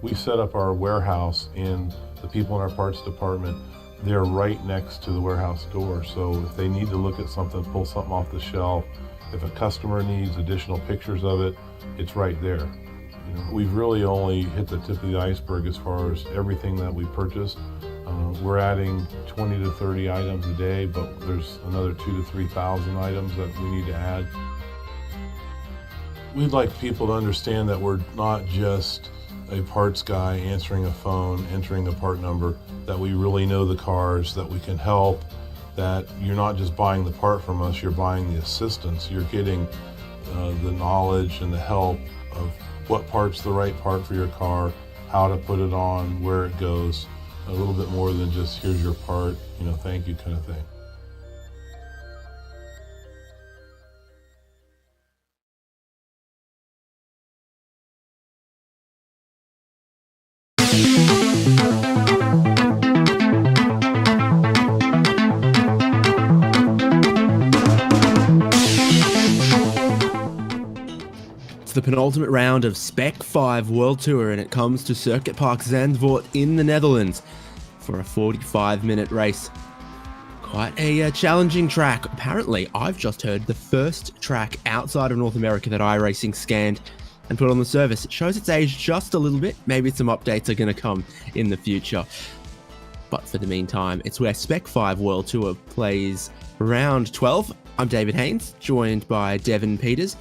We set up our warehouse, and the people in our parts department, they're right next to the warehouse door. So if they need to look at something, pull something off the shelf, if a customer needs additional pictures of it, it's right there. We've really only hit the tip of the iceberg as far as everything that we purchase. We're adding 20 to 30 items a day, but there's another 2,000 to 3,000 items that we need to add. We'd like people to understand that we're not just a parts guy answering a phone, entering a part number, that we really know the cars, that we can help, that you're not just buying the part from us, you're buying the assistance. You're getting the knowledge and the help of what part's the right part for your car, how to put it on, where it goes, a little bit more than just here's your part, thank you kind of thing. It's the penultimate round of Spec-5 World Tour, and it comes to Circuit Park Zandvoort in the Netherlands for a 45-minute race. Quite a challenging track. Apparently, I've just heard the first track outside of North America that iRacing scanned and put on the service. It shows its age just a little bit. Maybe some updates are going to come in the future. But for the meantime, it's where Spec-5 World Tour plays round 12. I'm David Haynes, joined by Devin Peters.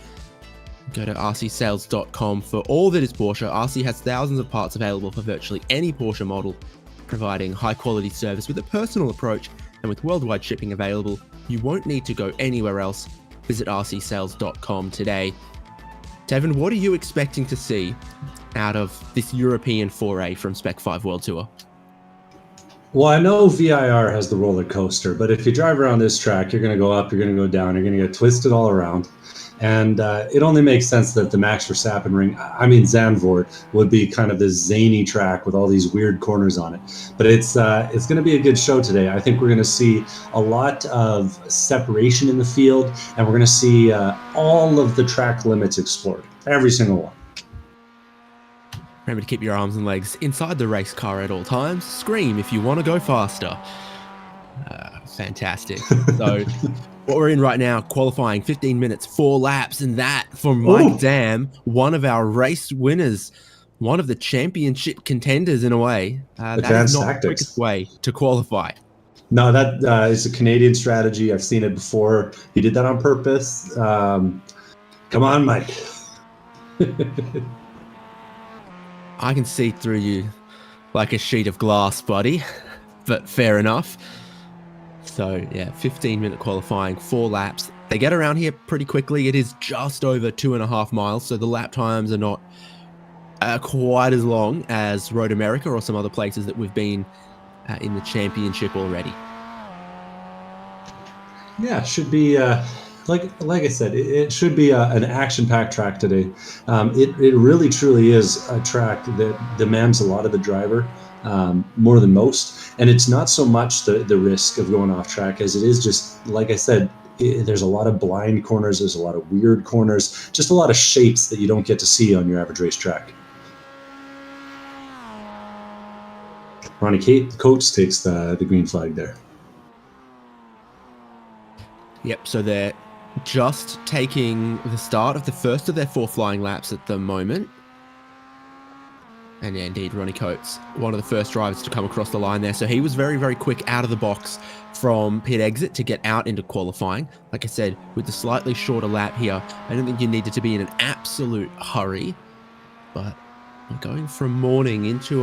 Go to rcsales.com for all that is Porsche. RC has thousands of parts available for virtually any Porsche model, providing high-quality service with a personal approach and with worldwide shipping available. You won't need to go anywhere else. Visit rcsales.com today. Devin, what are you expecting to see out of this European foray from Spec-5 World Tour? Well, I know VIR has the roller coaster, but if you drive around this track, you're going to go up, you're going to go down, you're going to get twisted all around. And it only makes sense that the Max Verstappen ring, Zandvoort, would be kind of this zany track with all these weird corners on it. But it's going to be a good show today. I think we're going to see a lot of separation in the field, and we're going to see all of the track limits explored, every single one. Remember to keep your arms and legs inside the race car at all times. Scream if you want to go faster. Fantastic. So what we're in right now, qualifying 15 minutes, 4 laps, and that for Mike Dam, one of our race winners, one of the championship contenders in a way. That is not the quickest way to qualify. No, that is a Canadian strategy. I've seen it before. He did that on purpose. Come on, Mike. I can see through you like a sheet of glass, buddy, but fair enough. So yeah, 15-minute qualifying, 4 laps. They get around here pretty quickly. It is just over 2.5 miles, so the lap times are not quite as long as Road America or some other places that we've been in the championship already. Yeah, should be like I said, it should be an action-packed track today. It really truly is a track that demands a lot of the driver, more than most. And it's not so much the risk of going off track as it is just, like I said, there's a lot of blind corners, there's a lot of weird corners, just a lot of shapes that you don't get to see on your average racetrack. Ronnie Coates takes the green flag there. Yep, so they're just taking the start of the first of their 4 flying laps at the moment. And yeah, indeed, Ronnie Coates, one of the first drivers to come across the line there. So he was very, very quick out of the box from pit exit to get out into qualifying. Like I said, with the slightly shorter lap here, I don't think you needed to be in an absolute hurry. But we're going from morning into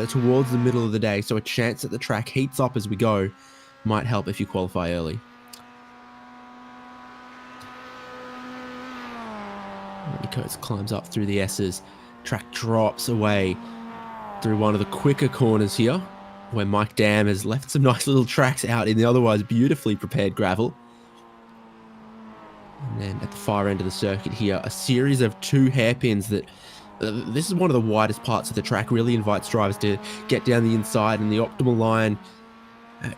towards the middle of the day. So a chance that the track heats up as we go might help if you qualify early. Ronnie Coates climbs up through the S's. Track drops away through one of the quicker corners here, where Mike Dam has left some nice little tracks out in the otherwise beautifully prepared gravel. And then at the far end of the circuit here, a series of 2 hairpins that... this is one of the widest parts of the track, really invites drivers to get down the inside, and the optimal line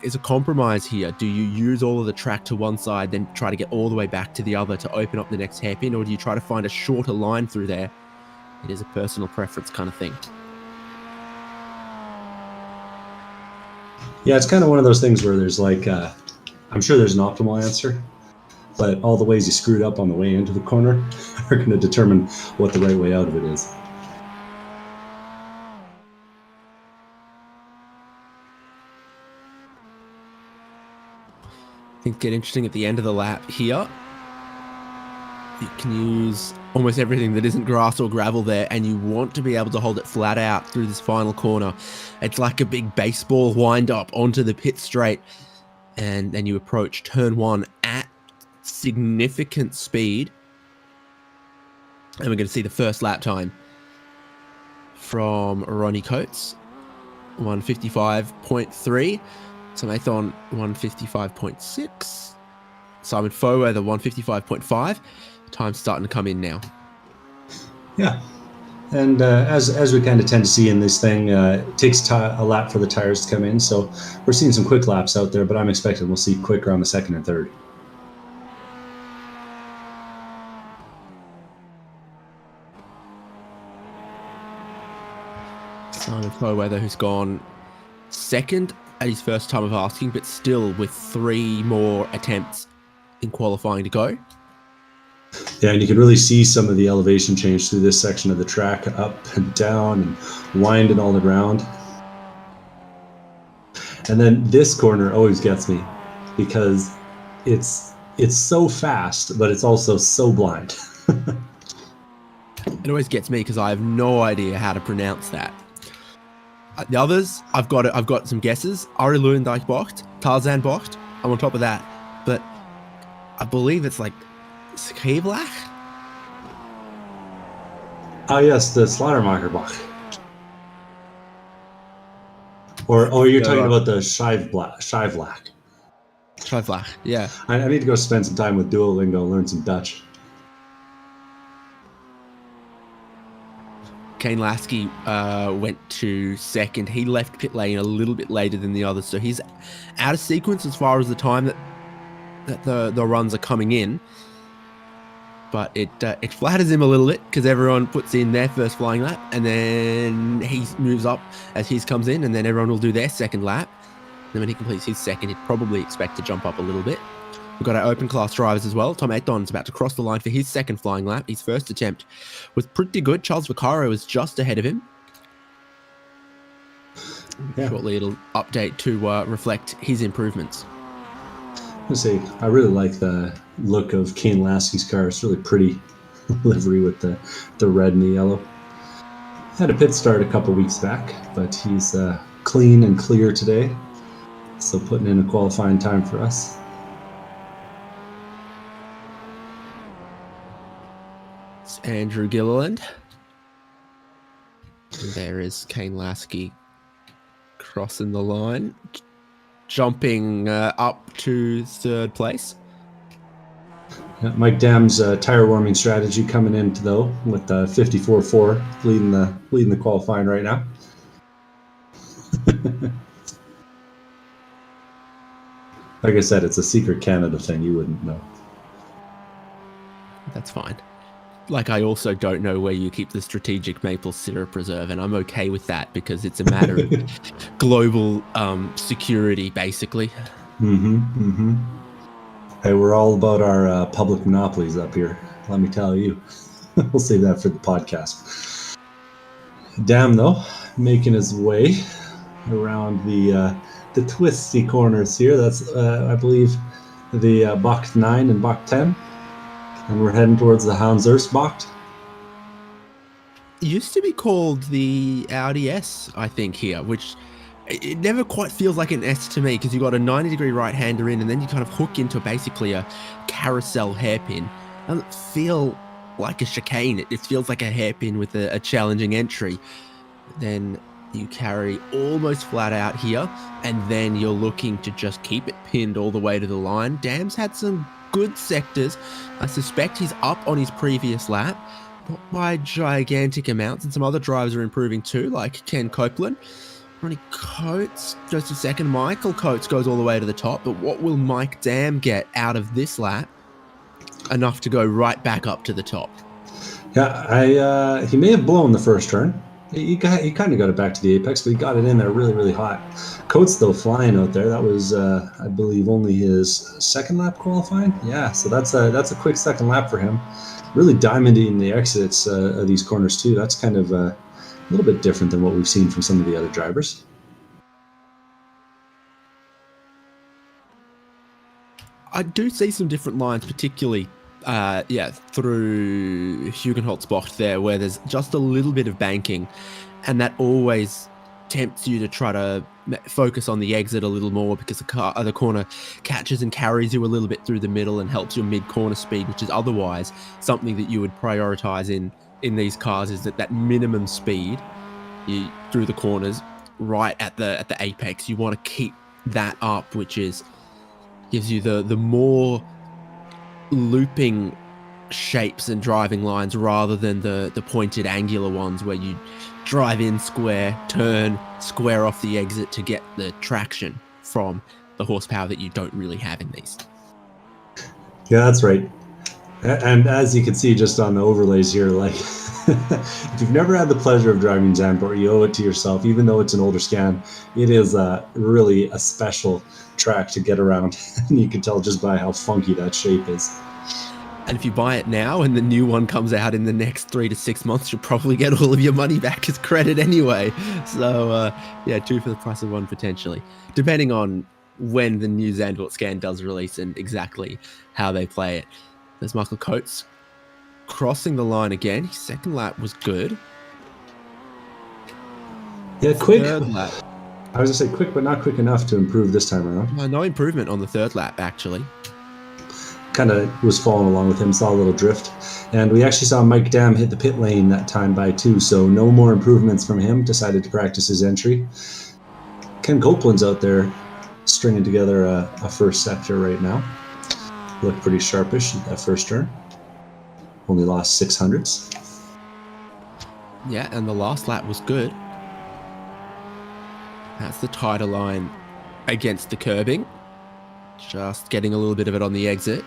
is a compromise here. Do you use all of the track to one side, then try to get all the way back to the other to open up the next hairpin, or do you try to find a shorter line through there? It is a personal preference kind of thing. Yeah, it's kind of one of those things where there's like, I'm sure there's an optimal answer, but all the ways you screwed up on the way into the corner are going to determine what the right way out of it is. Things get interesting at the end of the lap here. You can use almost everything that isn't grass or gravel there, and you want to be able to hold it flat out through this final corner. It's like a big baseball wind up onto the pit straight, and then you approach turn 1 at significant speed. And we're going to see the first lap time from Ronnie Coates, 155.3. Samathon, 155.6. Simon Foweather, 155.5. Time's starting to come in now. Yeah. And as we kind of tend to see in this thing, it takes a lap for the tires to come in. So we're seeing some quick laps out there, but I'm expecting we'll see quicker on the second and third. Simon Foweather, who's gone second at his first time of asking, but still with 3 more attempts in qualifying to go. Yeah, and you can really see some of the elevation change through this section of the track, up and down and winding all around. And then this corner always gets me because it's so fast, but it's also so blind. It always gets me because I have no idea how to pronounce that. The others, I've got some guesses. Arie Luijendijk bocht, Tarzan bocht. I'm on top of that, but I believe it's like Schreevlach. Ah, yes, the Slattermacherbach. Or you're talking about the Schijfvlak. Schreevlach, yeah. I need to go spend some time with Duolingo, learn some Dutch. Kane Lasky went to second. He left pit lane a little bit later than the others, so he's out of sequence as far as the time that the runs are coming in. But it flatters him a little bit because everyone puts in their first flying lap, and then he moves up as his comes in, and then everyone will do their second lap. And when he completes his second, he'd probably expect to jump up a little bit. We've got our open class drivers as well. Tom Eton's about to cross the line for his second flying lap. His first attempt was pretty good. Charles Vaccaro was just ahead of him. Yeah. Shortly it'll update to reflect his improvements. I really like the look of Kane Lasky's car. It's really pretty livery with the red and the yellow. Had a pit start a couple weeks back, but he's clean and clear today. So putting in a qualifying time for us. It's Andrew Gilliland. And there is Kane Lasky crossing the line. Jumping up to third place. Yeah, Mike Dam's tire warming strategy coming in though with 54.4 leading the qualifying right now. Like I said, it's a secret Canada thing. You wouldn't know. That's fine. Like, I also don't know where you keep the strategic maple syrup reserve, and I'm okay with that because it's a matter of global security, basically. Hey, we're all about our public monopolies up here. Let me tell you. We'll save that for the podcast. Dam, though, making his way around the twisty corners here. That's, I believe, the Bocht 9 and Bocht 10. And we're heading towards the Hansers-Bocht. It used to be called the Audi S, I think, here, which it never quite feels like an S to me because you've got a 90-degree right-hander in and then you kind of hook into basically a carousel hairpin. It doesn't feel like a chicane. It feels like a hairpin with a challenging entry. Then you carry almost flat out here, and then you're looking to just keep it pinned all the way to the line. Dam's had some good sectors. I suspect he's up on his previous lap, not by gigantic amounts, and some other drivers are improving too, like Ken Copeland. Ronnie Coates goes to second. Michael Coates goes all the way to the top, but what will Mike Dam get out of this lap? Enough to go right back up to the top. Yeah, he may have blown the first turn, He kind of got it back to the apex, but he got it in there really, really hot. Coates still flying out there. That was, I believe, only his second lap qualifying. Yeah, so that's a quick second lap for him. Really diamonding the exits of these corners too. That's kind of a little bit different than what we've seen from some of the other drivers. I do see some different lines, particularly, through Hugenholtz box there, where there's just a little bit of banking, and that always tempts you to try to focus on the exit a little more because the corner catches and carries you a little bit through the middle and helps your mid-corner speed, which is otherwise something that you would prioritize in these cars, is that minimum speed through the corners right at the apex. You want to keep that up, which gives you the more looping shapes and driving lines rather than the pointed angular ones where you drive in square, turn, square off the exit to get the traction from the horsepower that you don't really have in these. Yeah, that's right. And as you can see just on the overlays here, like if you've never had the pleasure of driving Zandvoort, you owe it to yourself. Even though it's an older scan, it is really a special track to get around. And you can tell just by how funky that shape is. And if you buy it now and the new one comes out in the next 3 to 6 months, you'll probably get all of your money back as credit anyway. So, two for the price of one potentially, depending on when the new Zandvoort scan does release and exactly how they play it. There's Michael Coates crossing the line again. His second lap was good. Yeah, quick. Third lap. I was going to say quick, but not quick enough to improve this time around. No improvement on the third lap, actually. Kind of was following along with him, saw a little drift. And we actually saw Mike Dam hit the pit lane that time by 2, so no more improvements from him. Decided to practice his entry. Ken Copeland's out there stringing together a first sector right now. Looked pretty sharpish at that first turn. Only lost 600s. Yeah, and the last lap was good. That's the tighter line against the curbing. Just getting a little bit of it on the exit.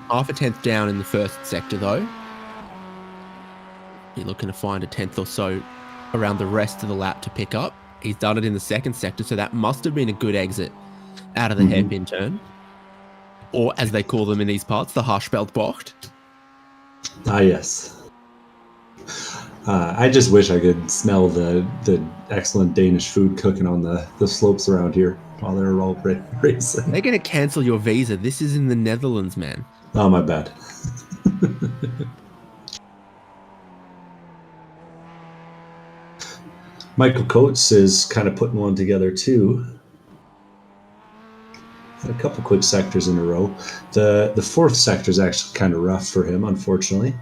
Half a tenth down in the first sector, though. You're looking to find a tenth or so around the rest of the lap to pick up. He's done it in the second sector, so that must have been a good exit out of the hairpin turn. Or, as they call them in these parts, the Harshbelt-Bocht. Ah, yes. I just wish I could smell the excellent Danish food cooking on the slopes around here while they're all racing. They're going to cancel your visa. This is in the Netherlands, man. Oh, my bad. Michael Coates is kind of putting one together, too. Had a couple quick sectors in a row. The fourth sector is actually kind of rough for him, unfortunately.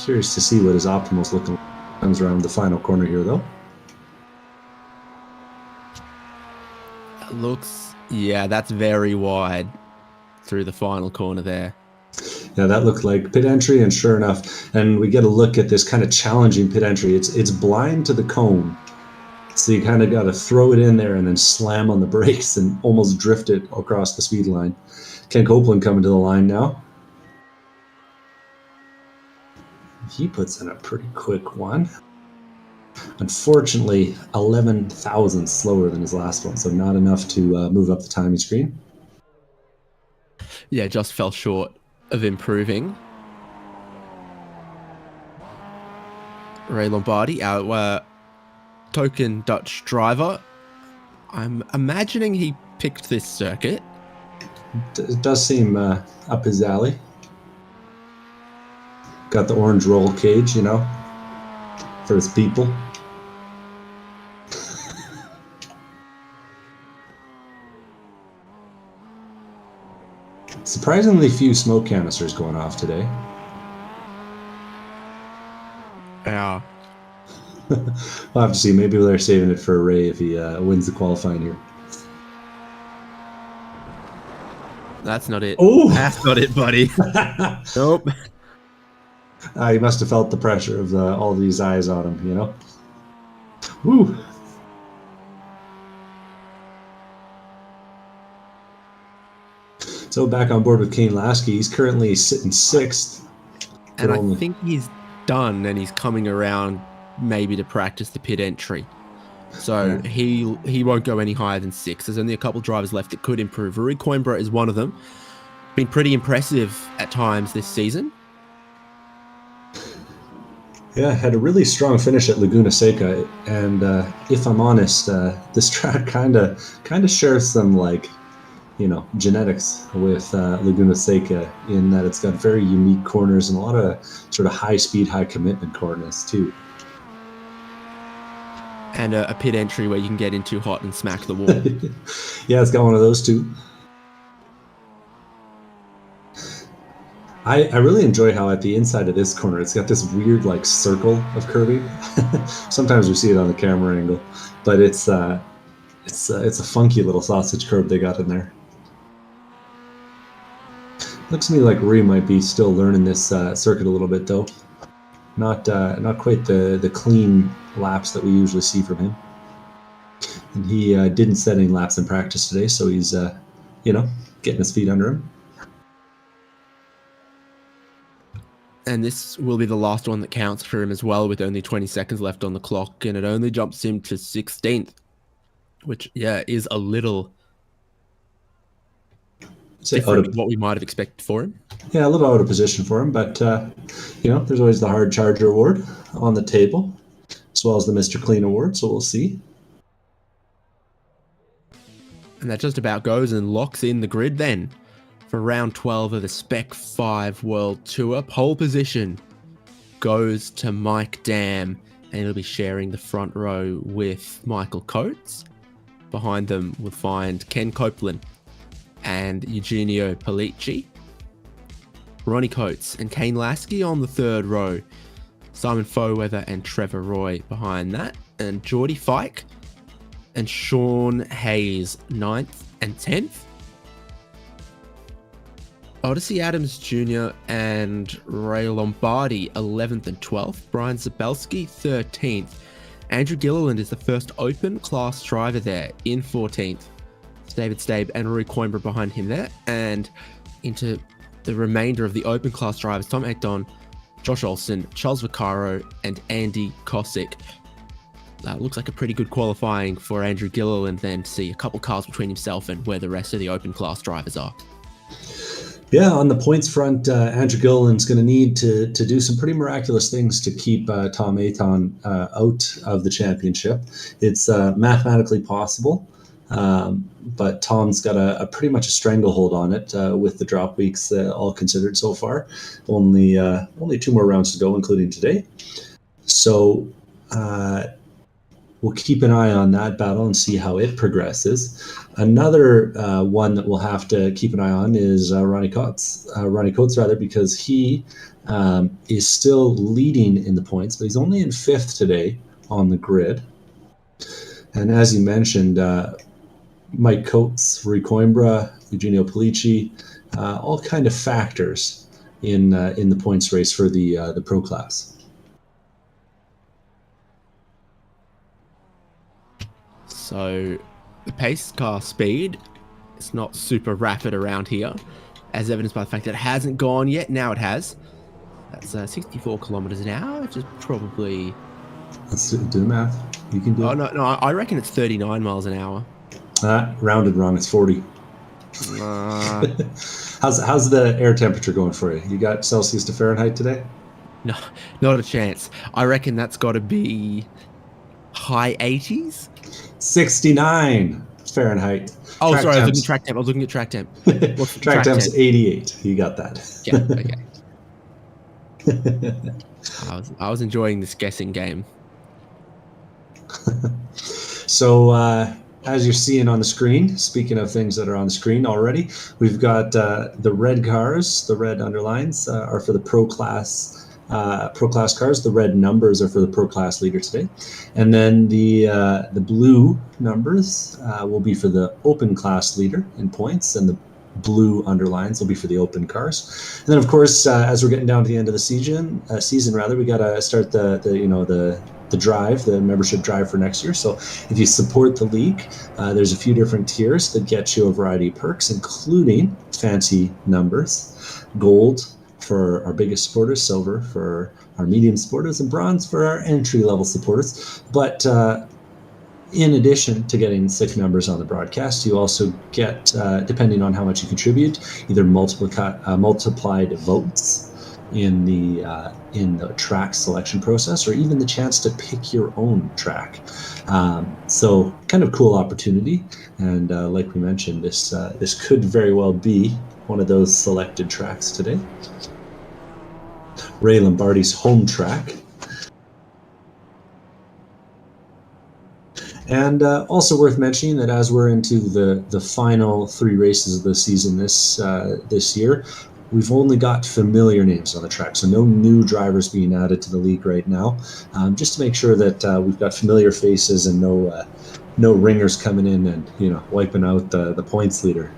Curious to see what his optimal's looking like. Comes around the final corner here, though. Yeah, that's very wide through the final corner there. Yeah, that looked like pit entry, and sure enough, and we get a look at this kind of challenging pit entry. It's blind to the cone, so you kind of got to throw it in there and then slam on the brakes and almost drift it across the speed line. Ken Copeland coming to the line now. He puts in a pretty quick one. Unfortunately, 11 thousandths slower than his last one, so not enough to move up the timing screen. Yeah, just fell short of improving. Ray Lombardi, our token Dutch driver. I'm imagining he picked this circuit. It does seem up his alley. Got the orange roll cage, you know, for his people. Surprisingly few smoke canisters going off today. Yeah. We'll have to see. Maybe they're saving it for Ray if he wins the qualifying here. That's not it. Oh! That's not it, buddy. Nope. He must have felt the pressure of all these eyes on him, you know? Woo! So back on board with Kane Lasky. He's currently sitting 6th. And I think he's done, and he's coming around maybe to practice the pit entry. So he won't go any higher than 6. There's only a couple drivers left that could improve. Rui Coimbra is one of them. Been pretty impressive at times this season. Yeah, had a really strong finish at Laguna Seca, and if I'm honest, this track kind of shares some genetics with Laguna Seca in that it's got very unique corners and a lot of sort of high speed, high commitment corners too. And a pit entry where you can get in too hot and smack the wall. Yeah, it's got one of those too. I really enjoy how at the inside of this corner, it's got this weird circle of curving. Sometimes we see it on the camera angle, but it's a funky little sausage curve they got in there. Looks to me like Rui might be still learning this circuit a little bit though. Not quite the clean laps that we usually see from him. And he didn't set any laps in practice today, so he's getting his feet under him. And this will be the last one that counts for him as well, with only 20 seconds left on the clock, and it only jumps him to 16th, which, is a little different from what we might have expected for him. Yeah, a little out of position for him, but, there's always the Hard Charger Award on the table, as well as the Mr. Clean Award, so we'll see. And that just about goes and locks in the grid then. For round 12 of the Spec-5 World Tour, pole position goes to Mike Dam, and he'll be sharing the front row with Michael Coates. Behind them, we'll find Ken Copeland and Eugenio Pellicci. Ronnie Coates and Kane Lasky on the third row. Simon Foweather and Trevor Roy behind that. And Geordie Fike and Sean Hayes, 9th and 10th. Odyssey Adams Jr. and Ray Lombardi, 11th and 12th. Brian Zabelski, 13th. Andrew Gilliland is the first open class driver there in 14th. David Stabe and Rui Coimbra behind him there. And into the remainder of the open class drivers, Tom Ekdon, Josh Olsen, Charles Vaccaro, and Andy Kosick. Looks like a pretty good qualifying for Andrew Gilliland then, to see a couple cars between himself and where the rest of the open class drivers are. Yeah, on the points front, Andrew Gilliland's going to need to do some pretty miraculous things to keep Tom Aton out of the championship. It's mathematically possible, but Tom's got a pretty much a stranglehold on it with the drop weeks all considered so far. Only 2 more rounds to go, including today. So we'll keep an eye on that battle and see how it progresses. Another one that we'll have to keep an eye on is Ronnie Coates, because he is still leading in the points, but he's only in 5th today on the grid. And as you mentioned, Mike Coates, Rui Coimbra, Eugenio Pellicci, all kind of factors in the points race for the pro class. So the pace car speed is not super rapid around here, as evidenced by the fact that it hasn't gone yet. Now it has. That's 64 kilometers an hour, which is probably... Let's do the math. You can do it. Oh, no, I reckon it's 39 miles an hour. Rounded wrong. It's 40. How's the air temperature going for you? You got Celsius to Fahrenheit today? No, not a chance. I reckon that's got to be high 80s. 69 Fahrenheit. Oh, sorry, I was looking at track temp. What's the track temp's 88. You got that. Yeah, okay. I was enjoying this guessing game. So, as you're seeing on the screen, speaking of things that are on the screen already, we've got the red cars. The red underlines are for the pro class cars. The red numbers are for the pro class leader today, and then the blue numbers will be for the open class leader in points, and the blue underlines will be for the open cars. And then, of course, as we're getting down to the end of the season, we got to start the drive, the membership drive for next year. So if you support the league, there's a few different tiers that get you a variety of perks, including fancy numbers, gold for our biggest supporters, silver for our medium supporters, and bronze for our entry-level supporters. But in addition to getting sick numbers on the broadcast, you also get, depending on how much you contribute, either multiplied votes in the track selection process, or even the chance to pick your own track. So kind of cool opportunity. And like we mentioned, this could very well be one of those selected tracks today. Ray Lombardi's home track. And also worth mentioning that as we're into the final 3 races of the season this year, we've only got familiar names on the track, so no new drivers being added to the league right now, just to make sure that we've got familiar faces and no ringers coming in and wiping out the points leader.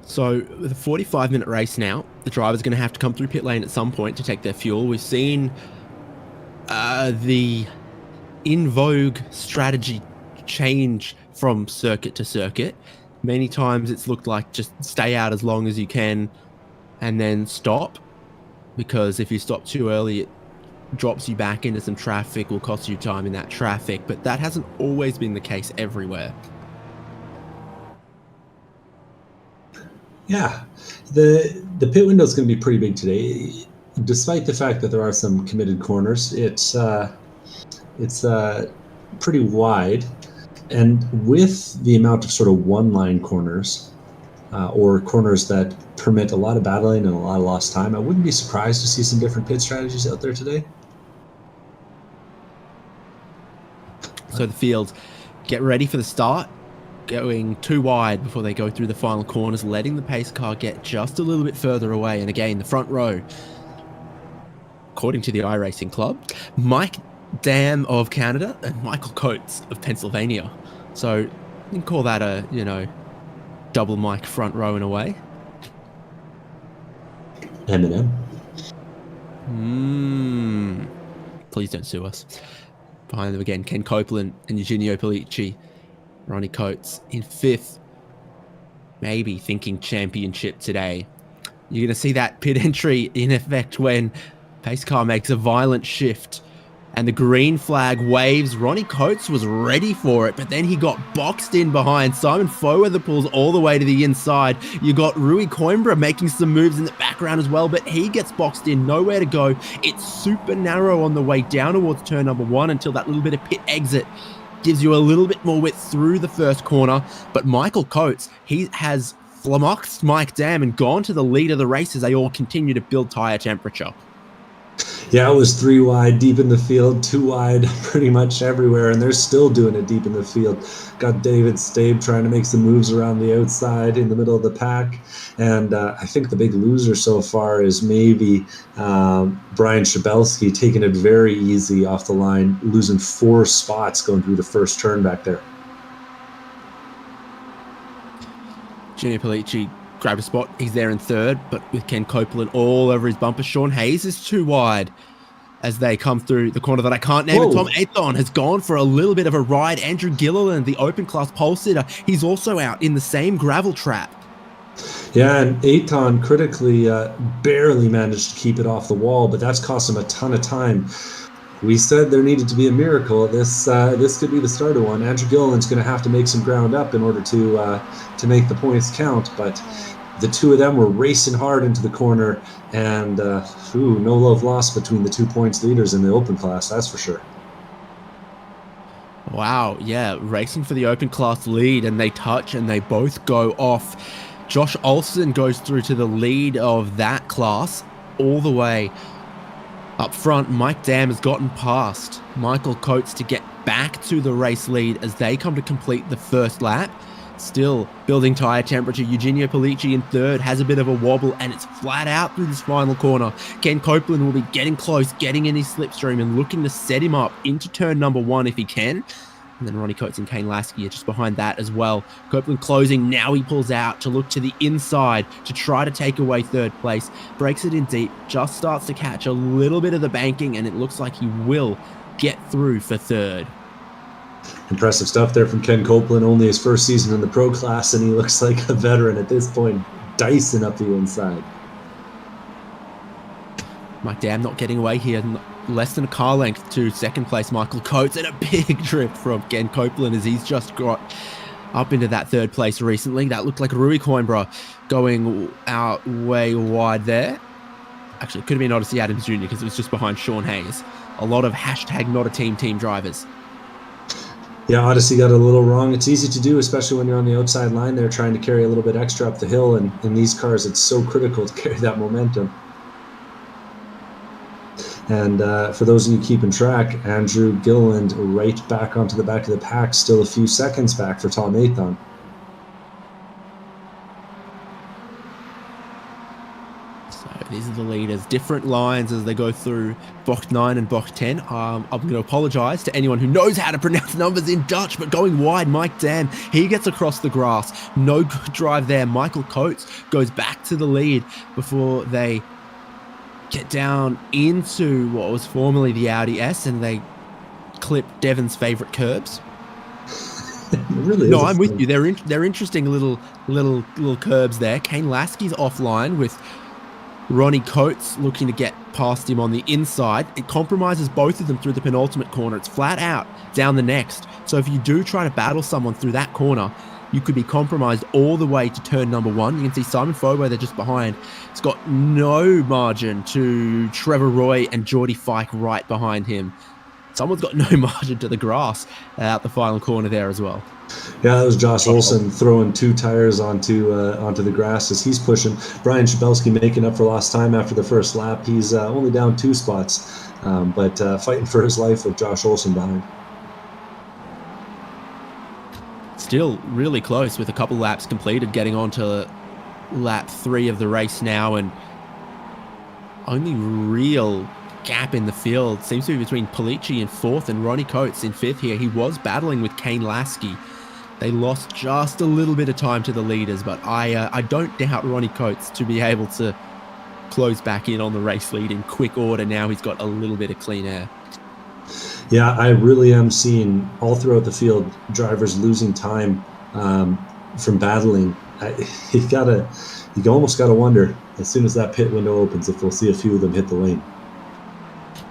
So with a 45-minute race now, the driver's going to have to come through pit lane at some point to take their fuel. We've seen the in vogue strategy change from circuit to circuit. Many times it's looked like just stay out as long as you can and then stop, because if you stop too early, it drops you back into some traffic, will cost you time in that traffic, but that hasn't always been the case everywhere. Yeah, the pit window is going to be pretty big today. Despite the fact that there are some committed corners, it's pretty wide, and with the amount of sort of one-line corners or corners that permit a lot of battling and a lot of lost time, I wouldn't be surprised to see some different pit strategies out there today. So the field, get ready for the start. Going too wide before they go through the final corners, letting the pace car get just a little bit further away. And again, the front row, according to the iRacing Club, Mike Dam of Canada and Michael Coates of Pennsylvania. So you can call that a, double Mike front row in a way. Eminem. Please don't sue us. Behind them again, Ken Copeland and Eugenio Pellicci. Ronnie Coates in 5th, maybe thinking championship today. You're going to see that pit entry in effect when pace car makes a violent shift and the green flag waves. Ronnie Coates was ready for it, but then he got boxed in behind. Simon Foweather pulls all the way to the inside. You got Rui Coimbra making some moves in the background as well, but he gets boxed in, nowhere to go. It's super narrow on the way down towards turn number 1 until that little bit of pit exit gives you a little bit more width through the first corner. But Michael Coates, he has flummoxed Mike Dam and gone to the lead of the race as they all continue to build tire temperature. Yeah, it was 3 wide deep in the field, 2 wide pretty much everywhere, and they're still doing it deep in the field. Got David Stabe trying to make some moves around the outside in the middle of the pack, and I think the big loser so far is maybe Brian Shabelski taking it very easy off the line, losing 4 spots going through the first turn back there. Junior Pellicci grabbed a spot. He's there in 3rd, but with Ken Copeland all over his bumper. Sean Hayes is too wide as they come through the corner that I can't name. Tom Athon has gone for a little bit of a ride. Andrew Gilliland, the open class pole sitter, he's also out in the same gravel trap. Yeah, and Aton critically barely managed to keep it off the wall, but that's cost him a ton of time. We said there needed to be a miracle. This could be the start of one. Andrew Gilliland's going to have to make some ground up in order to make the points count, but the two of them were racing hard into the corner, and no love lost between the 2 points leaders in the open class, that's for sure. Wow, yeah, racing for the open class lead, and they touch and they both go off. Josh Olsen goes through to the lead of that class all the way. Up front, Mike Dam has gotten past Michael Coates to get back to the race lead as they come to complete the first lap. Still building tyre temperature. Eugenio Pellicci in 3rd has a bit of a wobble, and it's flat out through this final corner. Ken Copeland will be getting close, getting in his slipstream and looking to set him up into turn number 1 if he can. And then Ronnie Coates and Kane Lasky are just behind that as well. Copeland closing. Now he pulls out to look to the inside to try to take away third place. Breaks it in deep. Just starts to catch a little bit of the banking, and it looks like he will get through for third. Impressive stuff there from Ken Copeland. Only his first season in the pro class, and he looks like a veteran at this point, dicing up the inside. Mike Dam not getting away here. Less than a car length to second place Michael Coates, and a big drift from Ken Copeland as he's just got up into that third place recently. That looked like Rui Coimbra going out way wide there. Actually, it could have been Odyssey Adams Jr. because it was just behind Sean Hayes. A lot of hashtag not a team drivers. Yeah, Odyssey got a little wrong. It's easy to do, especially when you're on the outside line there trying to carry a little bit extra up the hill. And in these cars, it's so critical to carry that momentum. And for those of you keeping track, Andrew Gilliland right back onto the back of the pack, still a few seconds back for Tom Athan. So these are the leaders, different lines as they go through Bocht 9 and Bocht 10. I'm going to apologise to anyone who knows how to pronounce numbers in Dutch, but going wide, Mike Dam, he gets across the grass. No good drive there. Michael Coates goes back to the lead before they get down into what was formerly the Audi S, and they clip Devon's favourite curbs. Really no, I'm with you. They're interesting little curbs there. Kane Lasky's offline with Ronnie Coates looking to get past him on the inside. It compromises both of them through the penultimate corner. It's flat out down the next. So if you do try to battle someone through that corner, you could be compromised all the way to turn number 1. You can see Simon Fobo, they're just behind. It's got no margin to Trevor Roy and Geordie Fike right behind him. Someone's got no margin to the grass out the final corner there as well. Yeah, that was Josh Olson throwing 2 tires onto the grass as he's pushing. Brian Schabelski making up for lost time after the first lap. He's only down 2 spots, but fighting for his life with Josh Olson behind. Still really close with a couple laps completed, getting on to lap 3 of the race now, and only real gap in the field seems to be between Polici in 4th and Ronnie Coates in 5th here. He was battling with Kane Lasky. They lost just a little bit of time to the leaders, but I don't doubt Ronnie Coates to be able to close back in on the race lead in quick order now he's got a little bit of clean air. Yeah, I really am seeing all throughout the field drivers losing time from battling. You almost got to wonder as soon as that pit window opens if we'll see a few of them hit the lane.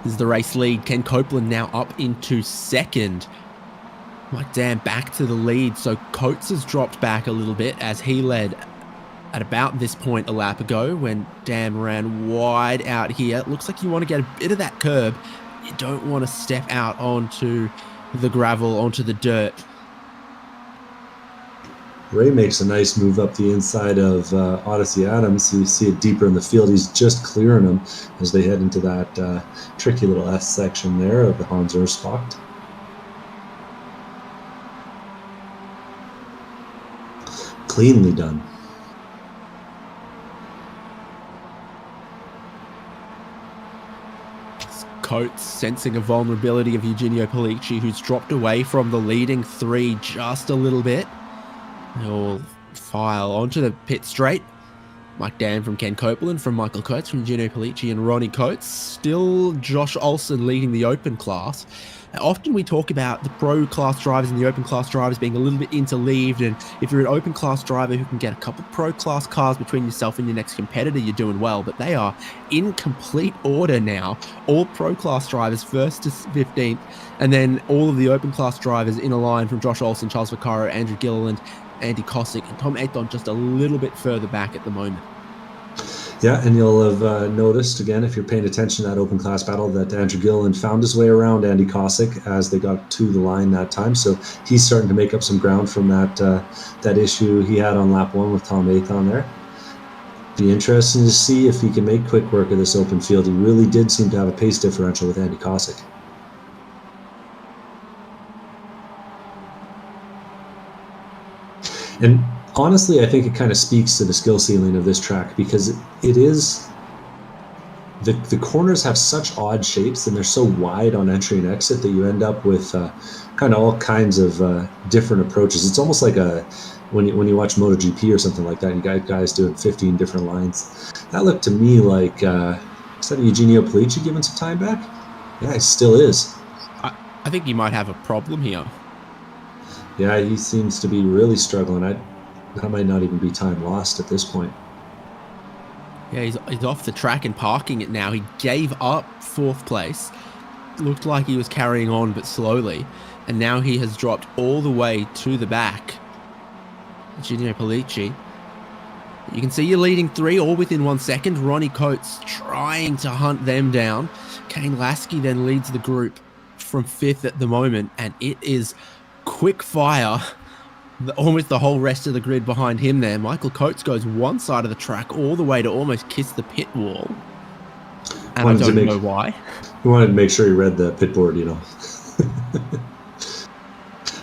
This is the race lead. Ken Copeland now up into 2nd. Mike Dam back to the lead. So Coates has dropped back a little bit as he led at about this point a lap ago when Dam ran wide out here. It looks like you want to get a bit of that curb. You don't want to step out onto the gravel, onto the dirt. Ray makes a nice move up the inside of Odyssey Adams. You see it deeper in the field. He's just clearing them as they head into that tricky little S section there of the Hans Urspach. Cleanly done. Coates sensing a vulnerability of Eugenio Polici, who's dropped away from the leading 3 just a little bit. They'll file onto the pit straight. Mike Dam from Ken Copeland, from Michael Coates, from Eugenio Polici and Ronnie Coates. Still Josh Olson leading the open class. Often we talk about the pro class drivers and the open class drivers being a little bit interleaved, and if you're an open class driver who can get a couple pro class cars between yourself and your next competitor, you're doing well. But they are in complete order now. All pro class drivers 1st to 15th, and then all of the open class drivers in a line from Josh Olson, Charles Vaccaro, Andrew Gilliland, Andy Kosick, and Tom Aton just a little bit further back at the moment. Yeah, and you'll have noticed, again, if you're paying attention to that open class battle, that Andrew Gilliland found his way around Andy Kosick as they got to the line that time. So he's starting to make up some ground from that issue he had on lap 1 with Tom Aton there. Be interesting to see if he can make quick work of this open field. He really did seem to have a pace differential with Andy Kosick. And honestly, I think it kind of speaks to the skill ceiling of this track because it is the corners have such odd shapes and they're so wide on entry and exit that you end up with kind of all kinds of different approaches. It's almost like when you watch MotoGP or something like that, and you got guys doing 15 different lines. That looked to me like is that Eugenio Pollicci giving some time back? Yeah, he still is. I think he might have a problem here. Yeah, he seems to be really struggling. That might not even be time lost at this point. Yeah, he's off the track and parking it now. He gave up 4th place. Looked like he was carrying on, but slowly. And now he has dropped all the way to the back. Eugenio Pollicci. You can see you're leading 3 all within 1 second. Ronnie Coates trying to hunt them down. Kane Lasky then leads the group from 5th at the moment, and it is quick fire. Almost the whole rest of the grid behind him there. Michael Coates goes one side of the track all the way to almost kiss the pit wall. And I don't know why. He wanted to make sure he read the pit board,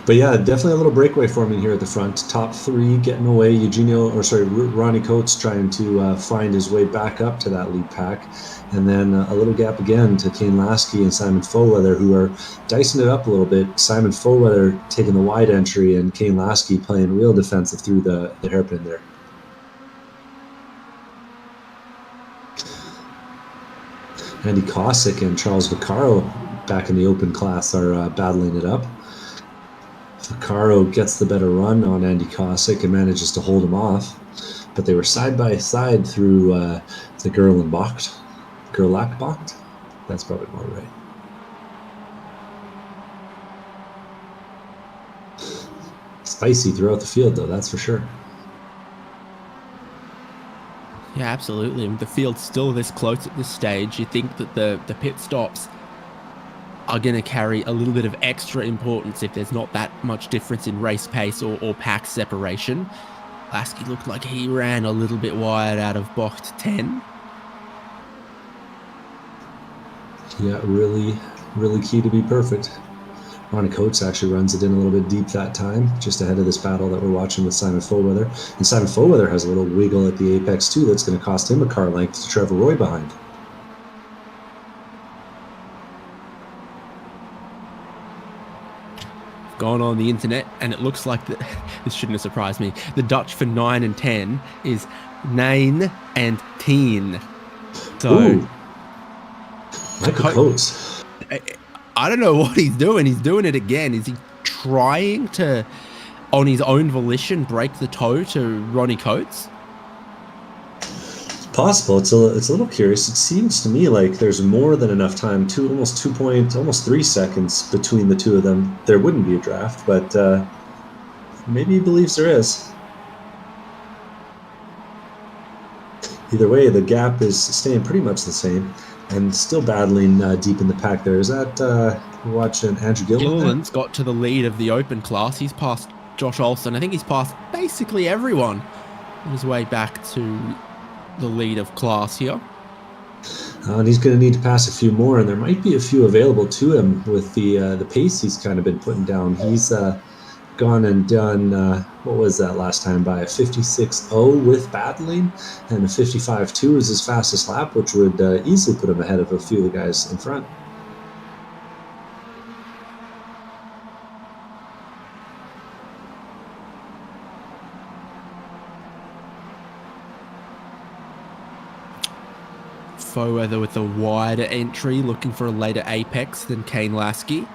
But yeah, definitely a little breakaway forming here at the front. Top 3 getting away. Ronnie Coates trying to find his way back up to that lead pack. And then a little gap again to Kane Lasky and Simon Foweather, who are dicing it up a little bit. Simon Foweather taking the wide entry and Kane Lasky playing real defensive through the hairpin there. Andy Cossack and Charles Vaccaro back in the open class are battling it up. Vaccaro gets the better run on Andy Cossack and manages to hold him off. But they were side by side through the Gerlachbach. That's probably more right. Spicy throughout the field, though, that's for sure. Yeah, absolutely. And the field's still this close at this stage. You think that the pit stops are going to carry a little bit of extra importance if there's not that much difference in race pace or pack separation. Lasky looked like he ran a little bit wide out of box 10. Yeah, really, really key to be perfect. Ronnie Coates actually runs it in a little bit deep that time, just ahead of this battle that we're watching with Simon Foweather. And Simon Foweather has a little wiggle at the apex too that's going to cost him a car length to Trevor Roy behind. Gone on the internet, and it looks like this shouldn't have surprised me. The Dutch for 9 and 10 is 9 and 10. So, ooh. Michael Coates. I don't know what he's doing. He's doing it again. Is he trying to, on his own volition, break the toe to Ronnie Coates? It's possible. It's a little curious. It seems to me like there's more than enough time, almost 3 seconds between the two of them. There wouldn't be a draft, but maybe he believes there is. Either way, the gap is staying pretty much the same. And still battling deep in the pack there. Is that watching Andrew Gilliland? Gilliland's got to the lead of the open class. He's passed Josh Olsen. I think he's passed basically everyone on his way back to the lead of class here. And he's going to need to pass a few more, and there might be a few available to him with the pace he's kind of been putting down. He's gone and done, what was that last time by? A 56.0 with battling, and a 55.2 is his fastest lap, which would easily put him ahead of a few of the guys in front. Foweather with a wider entry, looking for a later apex than Kane Lasky.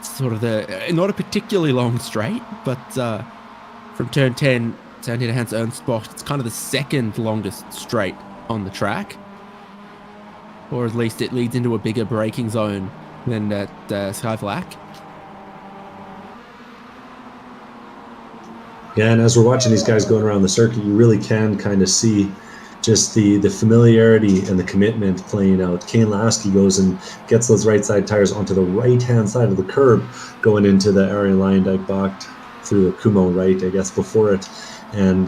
Sort of not a particularly long straight, but from turn 10 down here to Hans Ernst box, it's kind of the second longest straight on the track. Or at least it leads into a bigger braking zone than at Sky Black. Yeah, and as we're watching these guys going around the circuit, you really can kind of see just the familiarity and the commitment playing out. Kane Lasky goes and gets those right side tires onto the right-hand side of the curb going into the Arian Lyondike box through the Kumo right, I guess, before it. And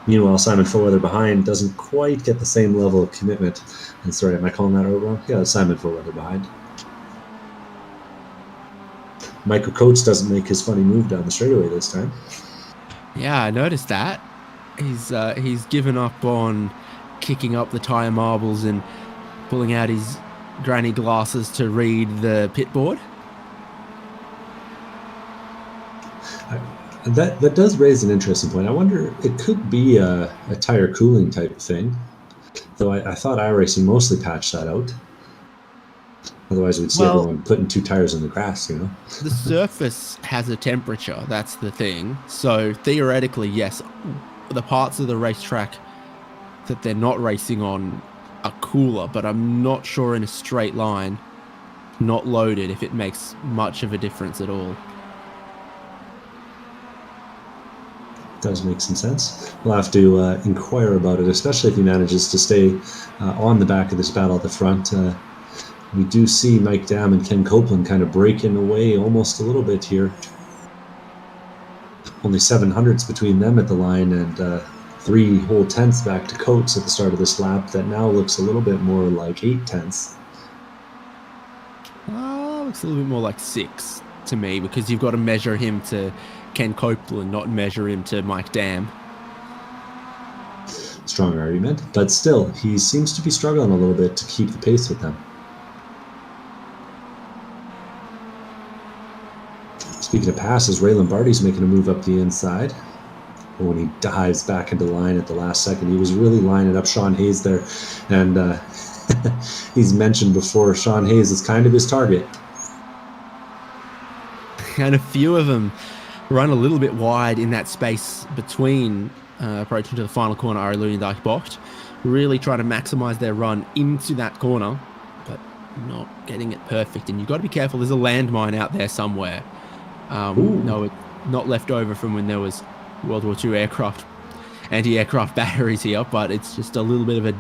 meanwhile, Simon Foweather behind doesn't quite get the same level of commitment. And sorry, am I calling that out wrong? Yeah, Simon Foweather behind. Michael Coates doesn't make his funny move down the straightaway this time. Yeah, I noticed that. He's given up on kicking up the tyre marbles and pulling out his granny glasses to read the pit board. That does raise an interesting point. I wonder, it could be a tire cooling type of thing, though I thought iRacing mostly patched that out. Otherwise, we'd see everyone putting 2 tires in the grass, you know? The surface has a temperature, that's the thing. So theoretically, yes, the parts of the racetrack that they're not racing on are cooler, but I'm not sure in a straight line, not loaded, if it makes much of a difference at all. Does make some sense. We'll have to inquire about it, especially if he manages to stay on the back of this battle at the front. We do see Mike Dam and Ken Copeland kind of breaking away almost a little bit here. Only 700s between them at the line, and 3 whole tenths back to Coates at the start of this lap. That now looks a little bit more like 8 tenths. Looks a little bit more like 6 to me, because you've got to measure him to Ken Copeland, not measure him to Mike Dam. Strong argument, but still, he seems to be struggling a little bit to keep the pace with them. Speaking of passes, Ray Lombardi's making a move up the inside. When he dives back into line at the last second, he was really lining up Sean Hayes there, and he's mentioned before, Sean Hayes is kind of his target. And a few of them run a little bit wide in that space between approaching to the final corner, Arie Luyendyk Bocht. Really trying to maximize their run into that corner, but not getting it perfect. And you've got to be careful, there's a landmine out there somewhere. No, it's not left over from when there was World War II anti-aircraft batteries here, but it's just a little bit of a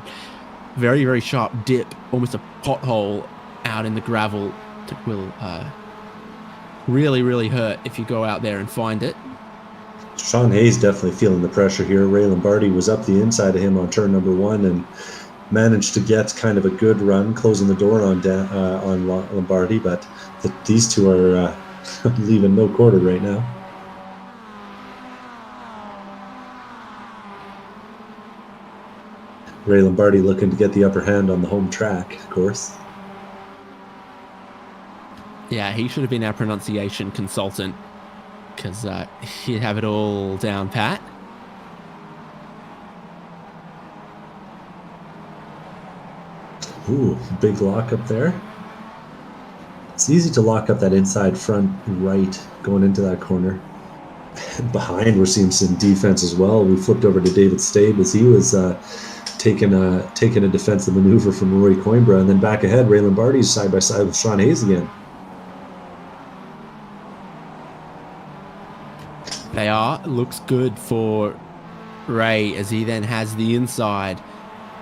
very, very sharp dip, almost a pothole out in the gravel that will really, really hurt if you go out there and find it. Sean Hayes definitely feeling the pressure here. Ray Lombardi was up the inside of him on turn number 1 and managed to get kind of a good run, closing the door on Lombardi, but these two are leaving no quarter right now. Ray Lombardi looking to get the upper hand on the home track, of course. Yeah, he should have been our pronunciation consultant, because he'd have it all down pat. Ooh, big lock up there. It's easy to lock up that inside front right going into that corner. Behind, we're seeing some defense as well. We flipped over to David Stabe as he was taking a defensive maneuver from Rory Coimbra, and then back ahead, Ray Lombardi's side by side with Sean Hayes again. They are. It looks good for Ray as he then has the inside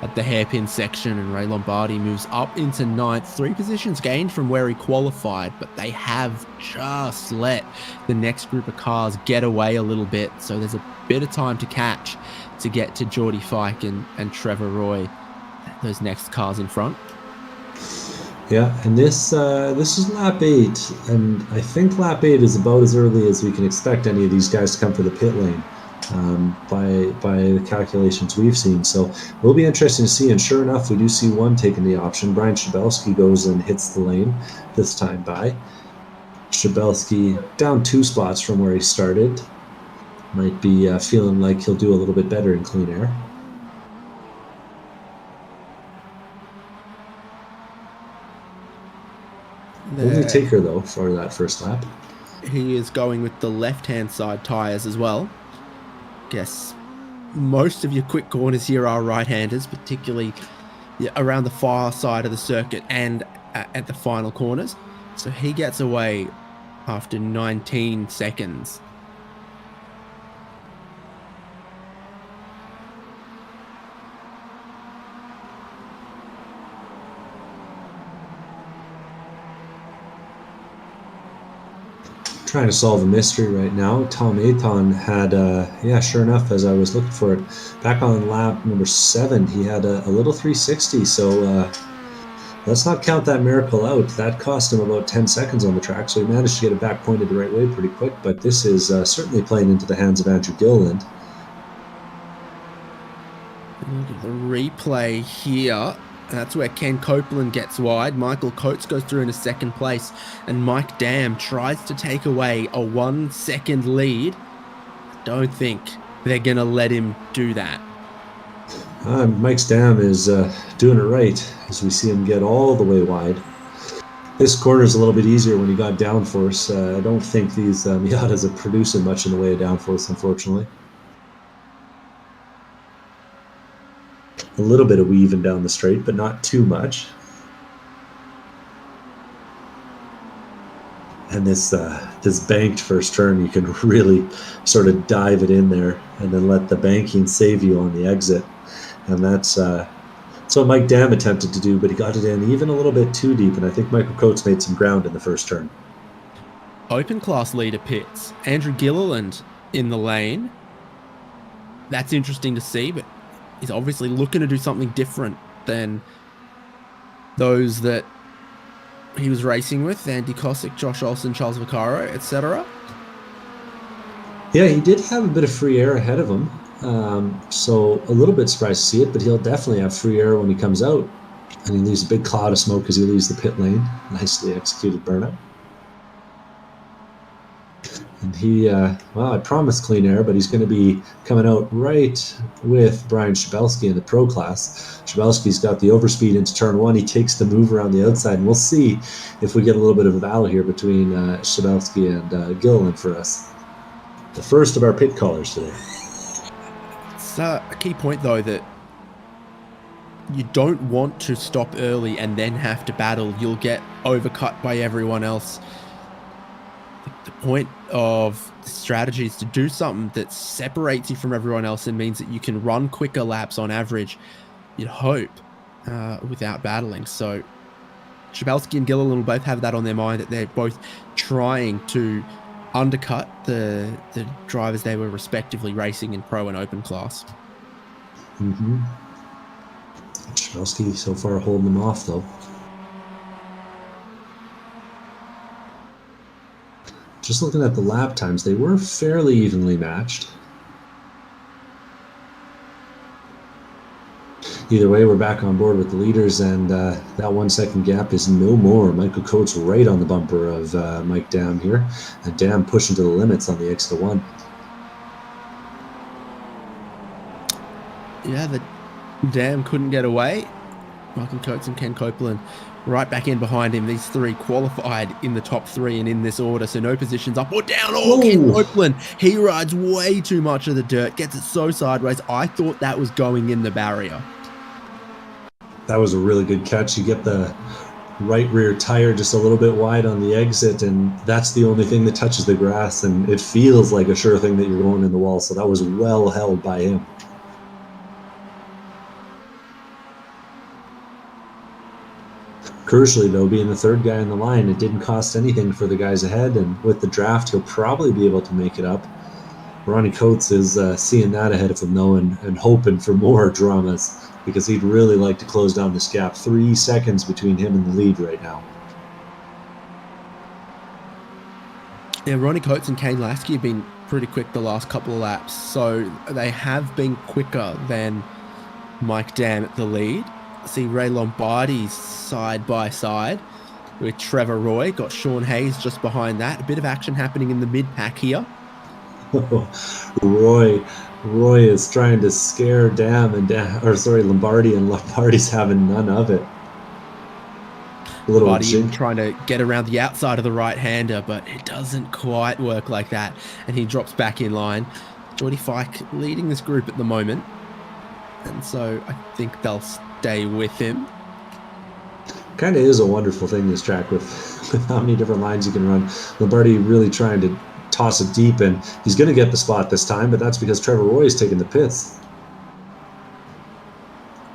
at the hairpin section, and Ray Lombardi moves up into 9th. 3 positions gained from where he qualified, but they have just let the next group of cars get away a little bit, so there's a bit of time to catch to get to Geordie Fike and Trevor Roy, those next cars in front. Yeah, and this is lap 8, and I think lap 8 is about as early as we can expect any of these guys to come for the pit lane, by the calculations we've seen. So it will be interesting to see, and sure enough, we do see one taking the option. Brian Shabelski goes and hits the lane this time by. Shabelski down 2 spots from where he started. Might be feeling like he'll do a little bit better in clean air. Only taker, though, for that first lap. He is going with the left-hand side tyres as well. Guess most of your quick corners here are right-handers, particularly around the far side of the circuit and at the final corners. So he gets away after 19 seconds. Trying to solve a mystery right now. Tom Aton had, sure enough, as I was looking for it, back on lap number 7, he had a little 360. So let's not count that miracle out. That cost him about 10 seconds on the track, so he managed to get it back pointed the right way pretty quick. But this is certainly playing into the hands of Andrew Gilliland. Look at the replay here. That's where Ken Copeland gets wide. Michael Coates goes through into second place, and Mike Dam tries to take away a 1 second lead. Don't think they're going to let him do that. Mike's Dam is doing it right as we see him get all the way wide. This corner is a little bit easier when he got downforce. I don't think these Miatas are producing much in the way of downforce, unfortunately. A little bit of weaving down the straight, but not too much. And this banked first turn, you can really sort of dive it in there and then let the banking save you on the exit. And that's what Mike Dam attempted to do, but he got it in even a little bit too deep, and I think Michael Coates made some ground in the first turn. Open class leader pits. Andrew Gilliland in the lane. That's interesting to see, but he's obviously looking to do something different than those that he was racing with. Andy Kosick, Josh Olsen, Charles Vaccaro, etc. Yeah, he did have a bit of free air ahead of him. So a little bit surprised to see it, but he'll definitely have free air when he comes out. And he leaves a big cloud of smoke as he leaves the pit lane. Nicely executed burnout. And he, I promised clean air, but he's going to be coming out right with Brian Shabelski in the pro class. Shabelski's got the overspeed into turn one. He takes the move around the outside, and we'll see if we get a little bit of a battle here between Shabelski and Gilliland for us. The first of our pit callers today. It's a key point, though, that you don't want to stop early and then have to battle. You'll get overcut by everyone else. The point of the strategy is to do something that separates you from everyone else and means that you can run quicker laps on average, you'd hope, without battling. So Shabelski and Gilliland will both have that on their mind, that they're both trying to undercut the drivers they were respectively racing in pro and open class. Mm-hmm. Shabelski so far holding them off, though. Just looking at the lap times, they were fairly evenly matched. Either way, we're back on board with the leaders, and that 1 second gap is no more. Michael Coates right on the bumper of Mike Dam here, and Dam pushing to the limits on the extra one. Yeah, the Dam couldn't get away. Michael Coates and Ken Copeland right back in behind him. These three qualified in the top three and in this order, so no positions up or down. Oh, Ken Copeland, he rides way too much of the dirt, gets it so sideways. I thought that was going in the barrier. That was a really good catch. You get the right rear tire just a little bit wide on the exit, and that's the only thing that touches the grass, and it feels like a sure thing that you're going in the wall, so that was well held by him. Crucially, though, being the third guy in the line, it didn't cost anything for the guys ahead, and with the draft, he'll probably be able to make it up. Ronnie Coates is seeing that ahead of him, though, and hoping for more dramas, because he'd really like to close down this gap. 3 seconds between him and the lead right now. Yeah, Ronnie Coates and Kane Lasky have been pretty quick the last couple of laps, so they have been quicker than Mike Dam at the lead. See Ray Lombardi side by side with Trevor Roy. Got Sean Hayes just behind that. A bit of action happening in the mid-pack here. Roy is trying to scare Lombardi, and Lombardi's having none of it. Lombardi trying to get around the outside of the right-hander, but it doesn't quite work like that, and he drops back in line. Geordie Fike leading this group at the moment, and so I think they'll stay with him. Kind of is a wonderful thing, this track, with how many different lines you can run. Lombardi really trying to toss it deep, and he's going to get the spot this time, but that's because Trevor Roy is taking the pits.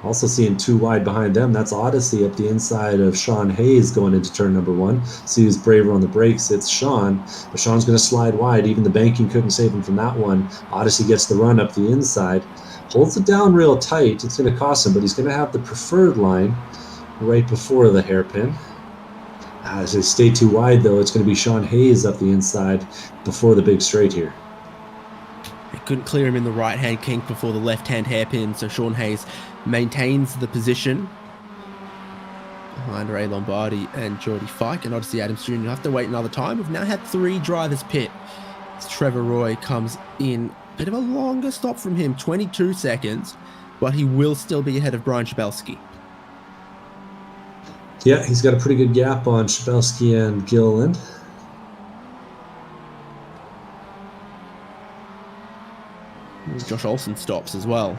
Also seeing too wide behind them, that's Odyssey up the inside of Sean Hayes going into turn number one. See who's braver on the brakes, it's Sean, but Sean's going to slide wide. Even the banking couldn't save him from that one. Odyssey gets the run up the inside, holds it down real tight. It's going to cost him, but he's going to have the preferred line right before the hairpin. As they stay too wide, though, it's going to be Sean Hayes up the inside before the big straight here. couldn't clear him in the right-hand kink before the left-hand hairpin, so Sean Hayes maintains the position behind Ray Lombardi and Geordie Fike and Odyssey Adams Jr. You'll have to wait another time. We've now had 3 drivers pit. As Trevor Roy comes in, bit of a longer stop from him, 22 seconds, but he will still be ahead of Brian Shabelski. Yeah, he's got a pretty good gap on Shabelski and Gilliland. Josh Olsen stops as well.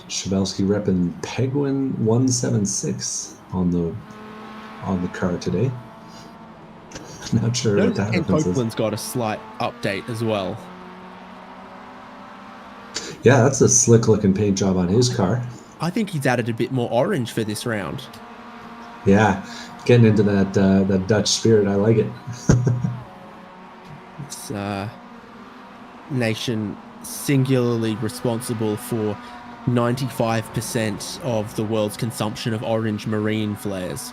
Shabelski repping Penguin 176 on the car today. Not sure what that And difference is. Copeland's got a slight update as well. Yeah, that's a slick looking paint job on his car. I think he's added a bit more orange for this round. Yeah, getting into that Dutch spirit. I like it. It's nation singularly responsible for 95% of the world's consumption of orange marine flares.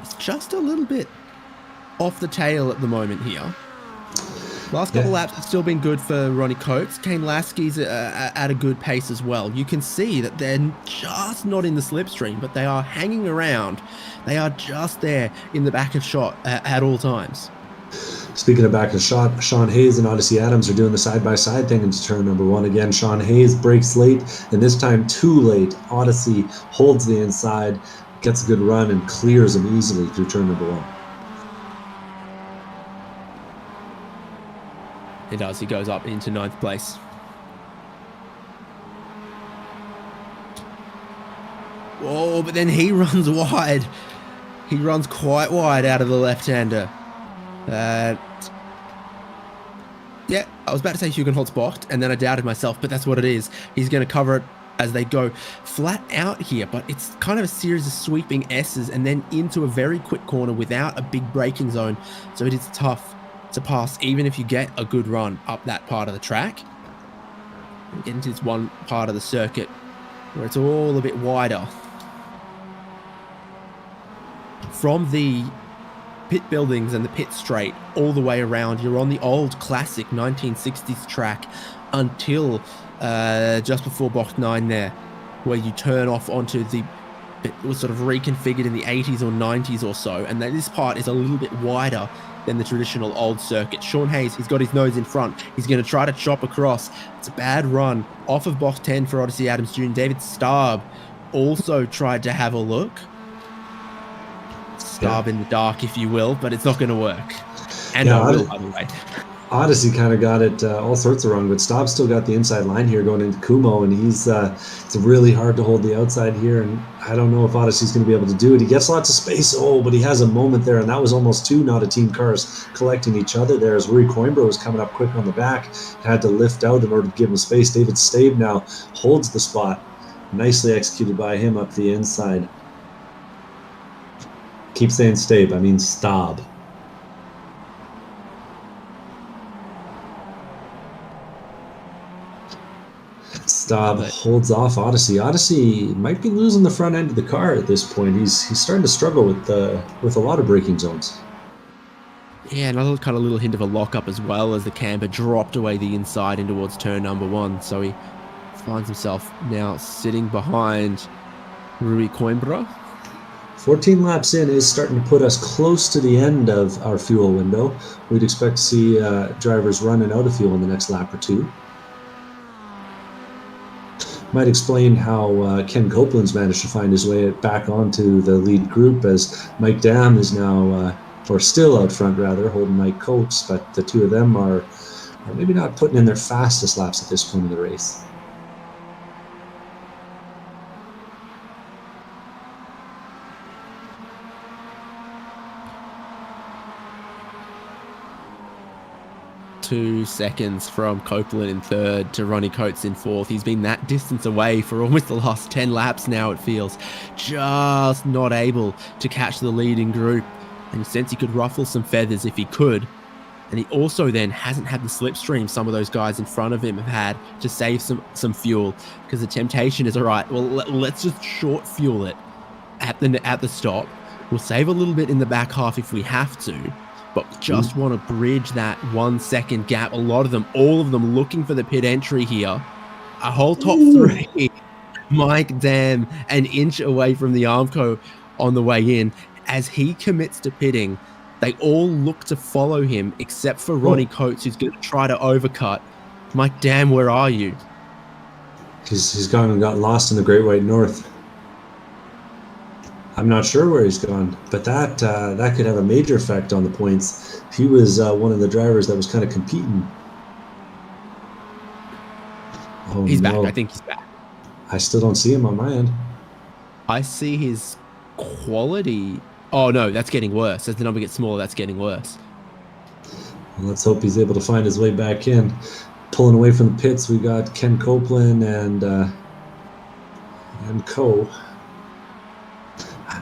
It's just a little bit off the tail at the moment here. Last couple laps have still been good for Ronnie Coates. Kane Lasky's at a good pace as well. You can see that they're just not in the slipstream, but they are hanging around. They are just there in the back of shot at all times. Speaking of back of shot, Sean Hayes and Odyssey Adams are doing the side-by-side thing into turn number 1 again. Sean Hayes breaks late, and this time too late. Odyssey holds the inside, gets a good run, and clears him easily through turn number 1. He does. He goes up into 9th place. Whoa, but then he runs wide. He runs quite wide out of the left-hander. Yeah, I was about to say Hugenholtz boxed, and then I doubted myself, but that's what it is. He's going to cover it as they go flat out here, but it's kind of a series of sweeping S's and then into a very quick corner without a big braking zone, so it is tough to pass even if you get a good run up that part of the track. And get into this one part of the circuit where it's all a bit wider. From the pit buildings and the pit straight all the way around, you're on the old classic 1960s track until just before box 9 there, where you turn off onto the, it was sort of reconfigured in the 80s or 90s or so, and then this part is a little bit wider than the traditional old circuit. Sean Hayes, he's got his nose in front. He's going to try to chop across. It's a bad run off of box 10 for Odyssey Adams Jr. David Starb also tried to have a look. Starb in the dark, if you will, but it's not going to work. And I will, by the way. Odyssey kind of got it all sorts of wrong, but Staub's still got the inside line here going into Kumo, and he's it's really hard to hold the outside here, and I don't know if Odyssey's going to be able to do it. He gets lots of space, but he has a moment there, and that was almost 2 Not a Team cars collecting each other there as Rui Coimbra was coming up quick on the back, had to lift out in order to give him space. David Stabe now holds the spot. Nicely executed by him up the inside. Keep saying Stabe, I mean Staub. Staub holds off Odyssey. Odyssey might be losing the front end of the car at this point. He's starting to struggle with a lot of braking zones. Yeah, another kind of little hint of a lockup as well, as the camper dropped away the inside in towards turn number 1. So he finds himself now sitting behind Rui Coimbra. 14 laps in is starting to put us close to the end of our fuel window. We'd expect to see drivers running out of fuel in the next lap or 2. Might explain how Ken Copeland's managed to find his way back onto the lead group, as Mike Dam is now, or still out front rather, holding Mike Coates, but the two of them are maybe not putting in their fastest laps at this point in the race. Two seconds from Copeland in third to Ronnie Coates in fourth. He's been that distance away for almost the last 10 laps now, it feels. Just not able to catch the leading group. And he sense he could ruffle some feathers if he could. And he also then hasn't had the slipstream some of those guys in front of him have had to save some fuel. Because the temptation is, all right, well, let's just short fuel it at the stop. We'll save a little bit in the back half if we have to, but just want to bridge that 1 second gap. A lot of them, all of them looking for the pit entry here. A whole top three. Mike Dam an inch away from the Armco on the way in. As he commits to pitting, they all look to follow him except for Ronnie Coates, who's going to try to overcut. Mike Dam, where are you? He's gone and got lost in the Great White North. I'm not sure where he's gone, but that could have a major effect on the points. He was one of the drivers that was kind of competing. Oh, He's back. I think he's back. I still don't see him on my end. I see his quality. Oh, no, that's getting worse. As the number gets smaller, that's getting worse. Well, let's hope he's able to find his way back in. Pulling away from the pits, we got Ken Copeland and Co.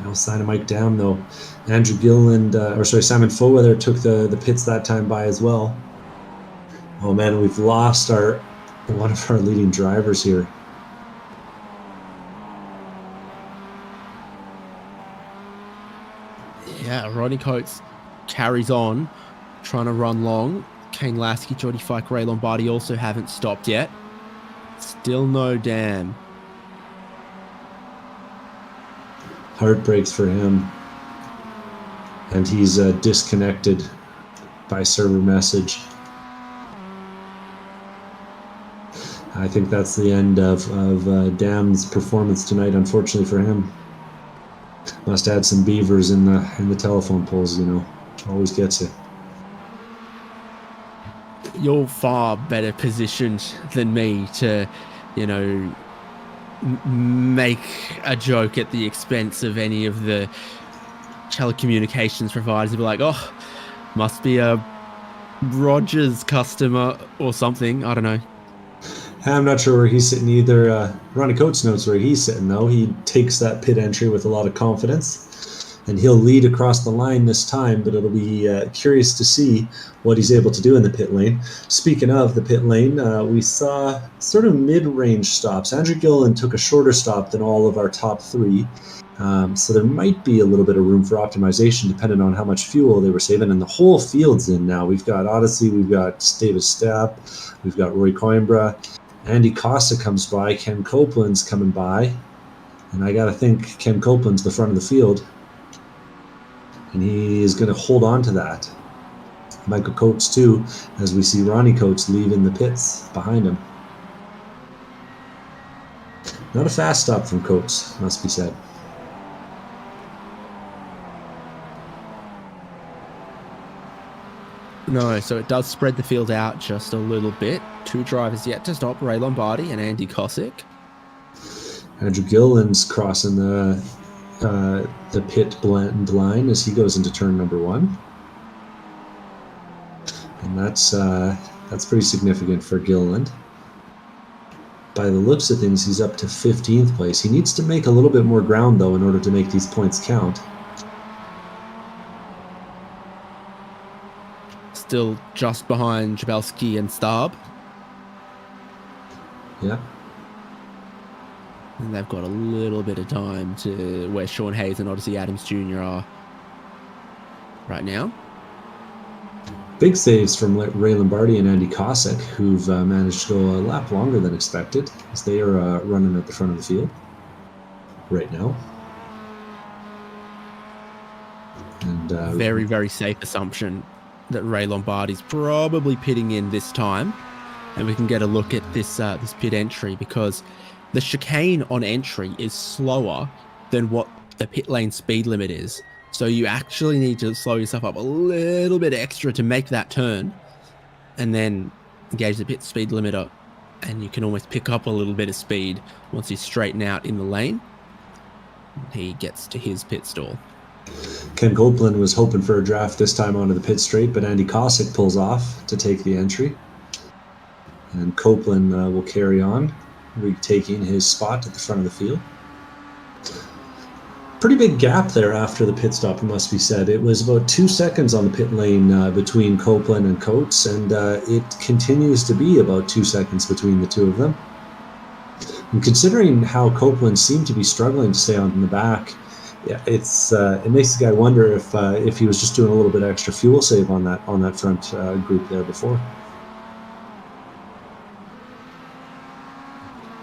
No sign of Mike Dam, though. Andrew Gilland, Simon Foweather took the pits that time by as well. Oh man, we've lost one of our leading drivers here. Yeah, Ronnie Coates carries on, trying to run long. Kane Lasky, Jordy Fike, Ray Lombardi also haven't stopped yet. Still no Dam. Heartbreaks for him. And he's disconnected by server message. I think that's the end of Dam's performance tonight, unfortunately for him. Must add some beavers in the telephone poles, you know. Always gets you. You're far better positioned than me to, you know, make a joke at the expense of any of the telecommunications providers. They'll be like, oh, must be a Rogers customer or something. I don't know. I'm not sure where he's sitting either. Ronnie Coates knows where he's sitting, though. He takes that pit entry with a lot of confidence, and he'll lead across the line this time, but it'll be curious to see what he's able to do in the pit lane. Speaking of the pit lane, we saw sort of mid-range stops. Andrew Gillen took a shorter stop than all of our top three, so there might be a little bit of room for optimization depending on how much fuel they were saving, and the whole field's in now. We've got Odyssey, we've got David Stapp, we've got Roy Coimbra, Andy Costa comes by, Ken Copeland's coming by, and I got to think Ken Copeland's the front of the field, and he is going to hold on to that. Michael Coates too, as we see Ronnie Coates leaving the pits behind him. Not a fast stop from Coates, must be said. No, so it does spread the field out just a little bit. Two drivers yet to stop, Ray Lombardi and Andy Cosick. Andrew Gillen's crossing the pit blend line as he goes into turn number one. And that's pretty significant for Gilland. By the looks of things, he's up to 15th place. He needs to make a little bit more ground, though, in order to make these points count. Still just behind Jabelski and Starb. Yeah. And they've got a little bit of time to where Sean Hayes and Odyssey Adams Jr. are right now. Big saves from Ray Lombardi and Andy Cosick, who've managed to go a lap longer than expected, as they are running at the front of the field right now. And very, very safe assumption that Ray Lombardi's probably pitting in this time, and we can get a look at this pit entry, because the chicane on entry is slower than what the pit lane speed limit is. So you actually need to slow yourself up a little bit extra to make that turn, and then engage the pit speed limiter, and you can almost pick up a little bit of speed once you straighten out in the lane. He gets to his pit stall. Ken Copeland was hoping for a draft this time onto the pit straight, but Andy Cosick pulls off to take the entry. And Copeland will carry on, retaking his spot at the front of the field. Pretty big gap there after the pit stop, it must be said. It was about 2 seconds on the pit lane between Copeland and Coates, and it continues to be about 2 seconds between the two of them. And considering how Copeland seemed to be struggling to stay on the back, Yeah, it makes the guy wonder if he was just doing a little bit extra fuel save on that front group there before.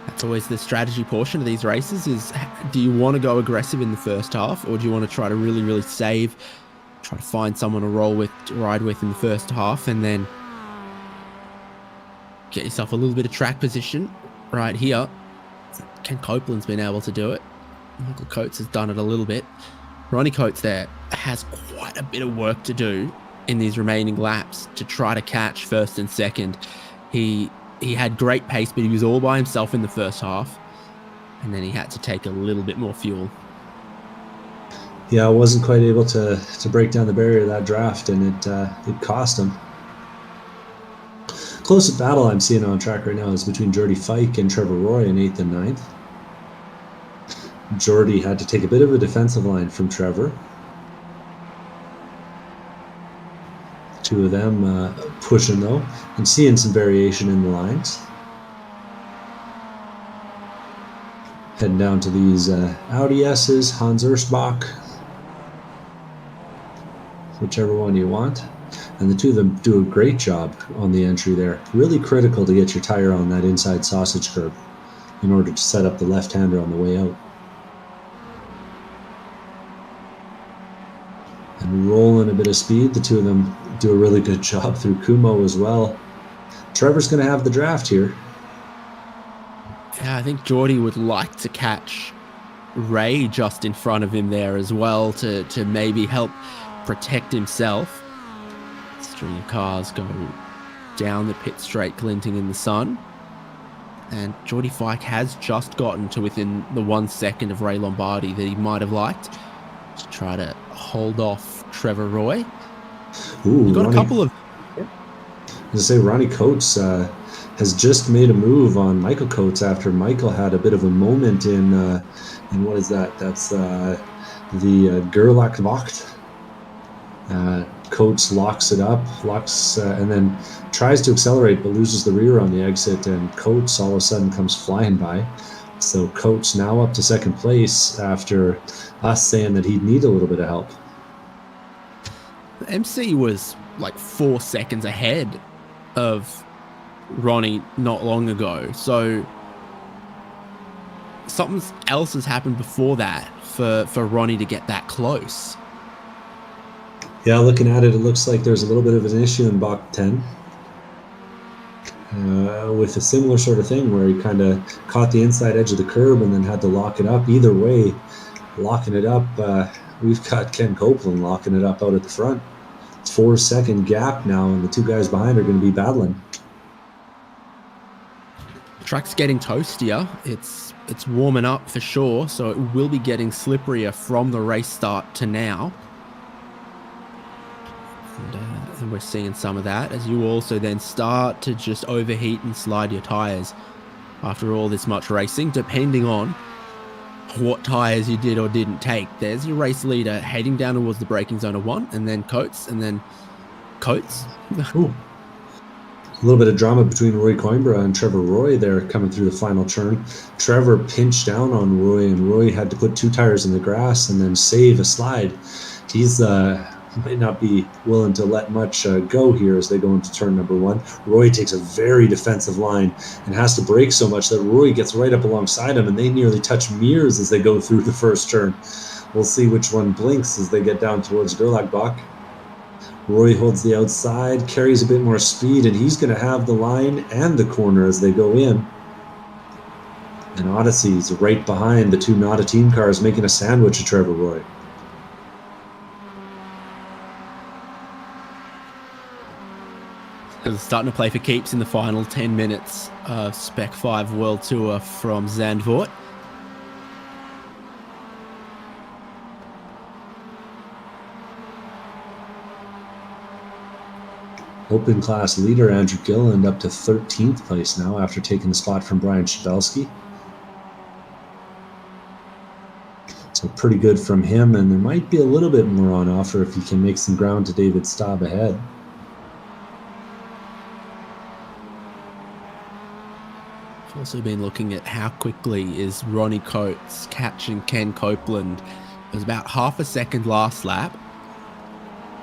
That's always the strategy portion of these races is, do you want to go aggressive in the first half, or do you want to try to really, really save, try to find someone to ride with in the first half, and then get yourself a little bit of track position right here. Ken Copeland's been able to do it. Michael Coates has done it a little bit. Ronnie Coates there has quite a bit of work to do in these remaining laps to try to catch first and second. He had great pace, but he was all by himself in the first half, and then he had to take a little bit more fuel. Yeah, I wasn't quite able to break down the barrier of that draft, and it cost him. Closest battle I'm seeing on track right now is between Jordy Fike and Trevor Roy in 8th and 9th. Jordy had to take a bit of a defensive line from Trevor. The two of them pushing though, and seeing some variation in the lines. Heading down to these Audi S's, Hans Erstbach, whichever one you want. And the two of them do a great job on the entry there. Really critical to get your tire on that inside sausage curb in order to set up the left-hander on the way out. And rolling a bit of speed, the two of them do a really good job through Kumo as well. Trevor's going to have the draft here. Yeah, I think Jordy would like to catch Ray just in front of him there as well to maybe help protect himself. String of cars go down the pit straight, glinting in the sun. And Jordy Fike has just gotten to within the 1 second of Ray Lombardi that he might have liked to try to hold off Trevor Roy. Ooh, You've got a couple of... I was going to say, Ronnie Coates has just made a move on Michael Coates after Michael had a bit of a moment in what is that? That's the Gerlach Wacht. Coates locks it up, and then tries to accelerate, but loses the rear on the exit, and Coates all of a sudden comes flying by. So Coates now up to second place after us saying that he'd need a little bit of help. The MC was like 4 seconds ahead of Ronnie not long ago, so something else has happened before that for Ronnie to get that close. Yeah, looking at it, it looks like there's a little bit of an issue in Bach 10 with a similar sort of thing where he kind of caught the inside edge of the curb and then had to lock it up. Either way, locking it up, we've got Ken Copeland locking it up out at the front. It's 4 second gap now, and the two guys behind are going to be battling. Track's getting toastier. It's warming up for sure, so it will be getting slipperier from the race start to now. And we're seeing some of that as you also then start to just overheat and slide your tires after all this much racing, depending on what tires you did or didn't take. There's your race leader heading down towards the braking zone of 1, and then Coates, Ooh. A little bit of drama between Roy Coimbra and Trevor Roy there coming through the final turn. Trevor pinched down on Roy, and Roy had to put 2 tires in the grass and then save a slide. He's might not be willing to let much go here as they go into turn number 1. Roy takes a very defensive line and has to brake so much that Roy gets right up alongside him, and they nearly touch mirrors as they go through the first turn. We'll see which one blinks as they get down towards Gerlach. Roy holds the outside, carries a bit more speed, and he's going to have the line and the corner as they go in. And Odyssey's right behind the 2 Nada team cars, making a sandwich of Trevor Roy. It's starting to play for keeps in the final 10 minutes of Spec-5 World Tour from Zandvoort. Open class leader Andrew Gilliland up to 13th place now after taking the spot from Brian Shavelski. So pretty good from him, and there might be a little bit more on offer if he can make some ground to David Staub ahead. Also been looking at how quickly is Ronnie Coates catching Ken Copeland It was about half a second last lap.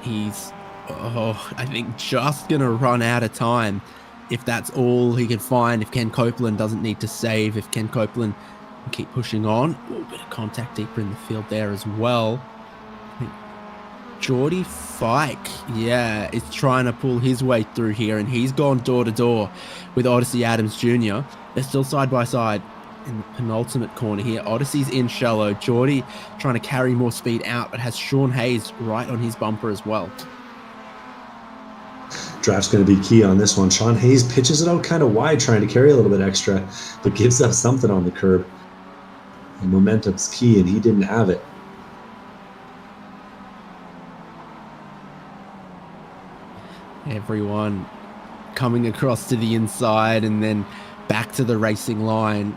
He's, I think, just going to run out of time if that's all he can find, if Ken Copeland doesn't need to save, if Ken Copeland can keep pushing on. A little bit of contact deeper in the field there as well. I think Geordie Fike, is trying to pull his way through here, and he's gone door to door with Odyssey Adams Jr. They're still side by side in the penultimate corner here. Odyssey's in shallow. Geordie trying to carry more speed out, but has Sean Hayes right on his bumper as well. Draft's going to be key on this one. Sean Hayes pitches it out kind of wide, trying to carry a little bit extra, but gives up something on the curb. And momentum's key, and he didn't have it. Everyone coming across to the inside and then back to the racing line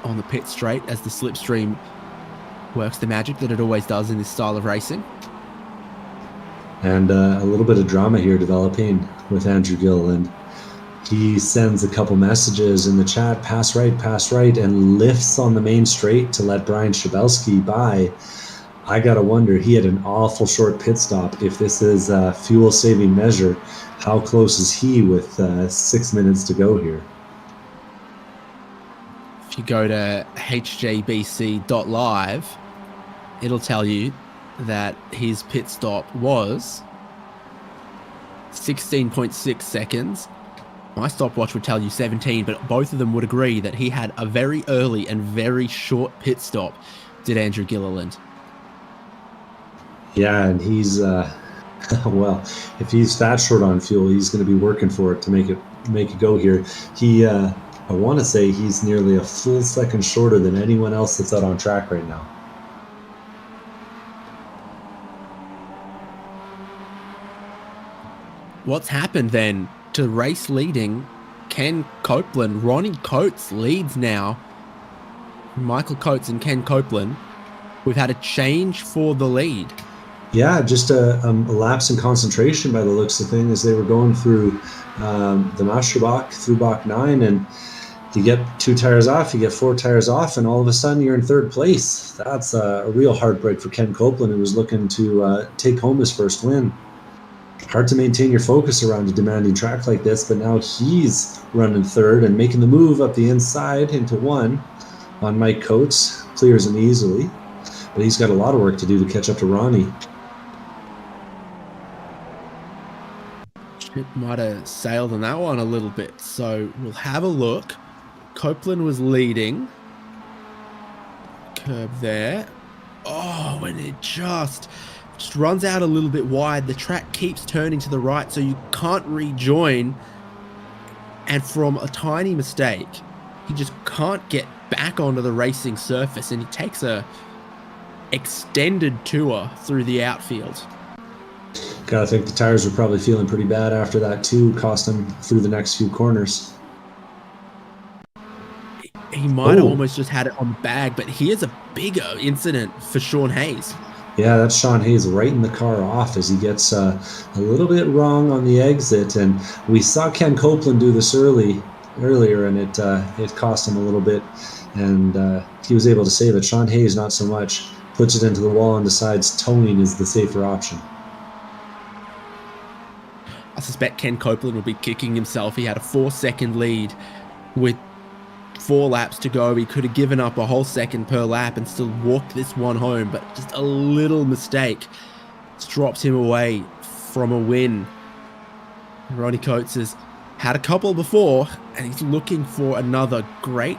on the pit straight as the slipstream works the magic that it always does in this style of racing. And a little bit of drama here developing with Andrew Gill, and he sends a couple messages in the chat, pass right, and lifts on the main straight to let Brian Shabelski by. I gotta wonder, he had an awful short pit stop. If this is a fuel-saving measure, how close is he with 6 minutes to go here? If you go to hjbc.live, it'll tell you that his pit stop was 16.6 seconds. My stopwatch would tell you 17, but both of them would agree that he had a very early and very short pit stop, did Andrew Gilliland. Yeah, and he's, well, if he's that short on fuel, he's going to be working for it to make it go here. He, I want to say he's nearly a full second shorter than anyone else that's out on track right now. What's happened then to race leading Ken Copeland? Ronnie Coates leads now. Michael Coates and Ken Copeland. We've had a change for the lead. Yeah, just a lapse in concentration by the looks of things as they were going through the Masterbach through Bach 9, and you get 2 tires off, you get 4 tires off, and all of a sudden you're in 3rd place. That's a real heartbreak for Ken Copeland, who was looking to take home his first win. Hard to maintain your focus around a demanding track like this, but now he's running 3rd and making the move up the inside into 1 on Mike Coates. Clears him easily, but he's got a lot of work to do to catch up to Ronnie. It might have sailed on that one a little bit, so we'll have a look. Copeland was leading. Curb there. Oh, and it just runs out a little bit wide. The track keeps turning to the right, so you can't rejoin. And from a tiny mistake, he just can't get back onto the racing surface, and he takes a extended tour through the outfield. Gotta think the tires were probably feeling pretty bad after that too, cost him through the next few corners. He might have almost just had it on the bag, but here's a bigger incident for Sean Hayes. Yeah, that's Sean Hayes writing the car off as he gets a little bit wrong on the exit, and we saw Ken Copeland do this earlier, and it cost him a little bit, and he was able to save it. Sean Hayes, not so much, puts it into the wall and decides towing is the safer option. I suspect Ken Copeland will be kicking himself. He had a 4-second lead with 4 laps to go. He could have given up a whole second per lap and still walked this one home, but just a little mistake drops him away from a win. Ronnie Coates has had a couple before, and he's looking for another. Great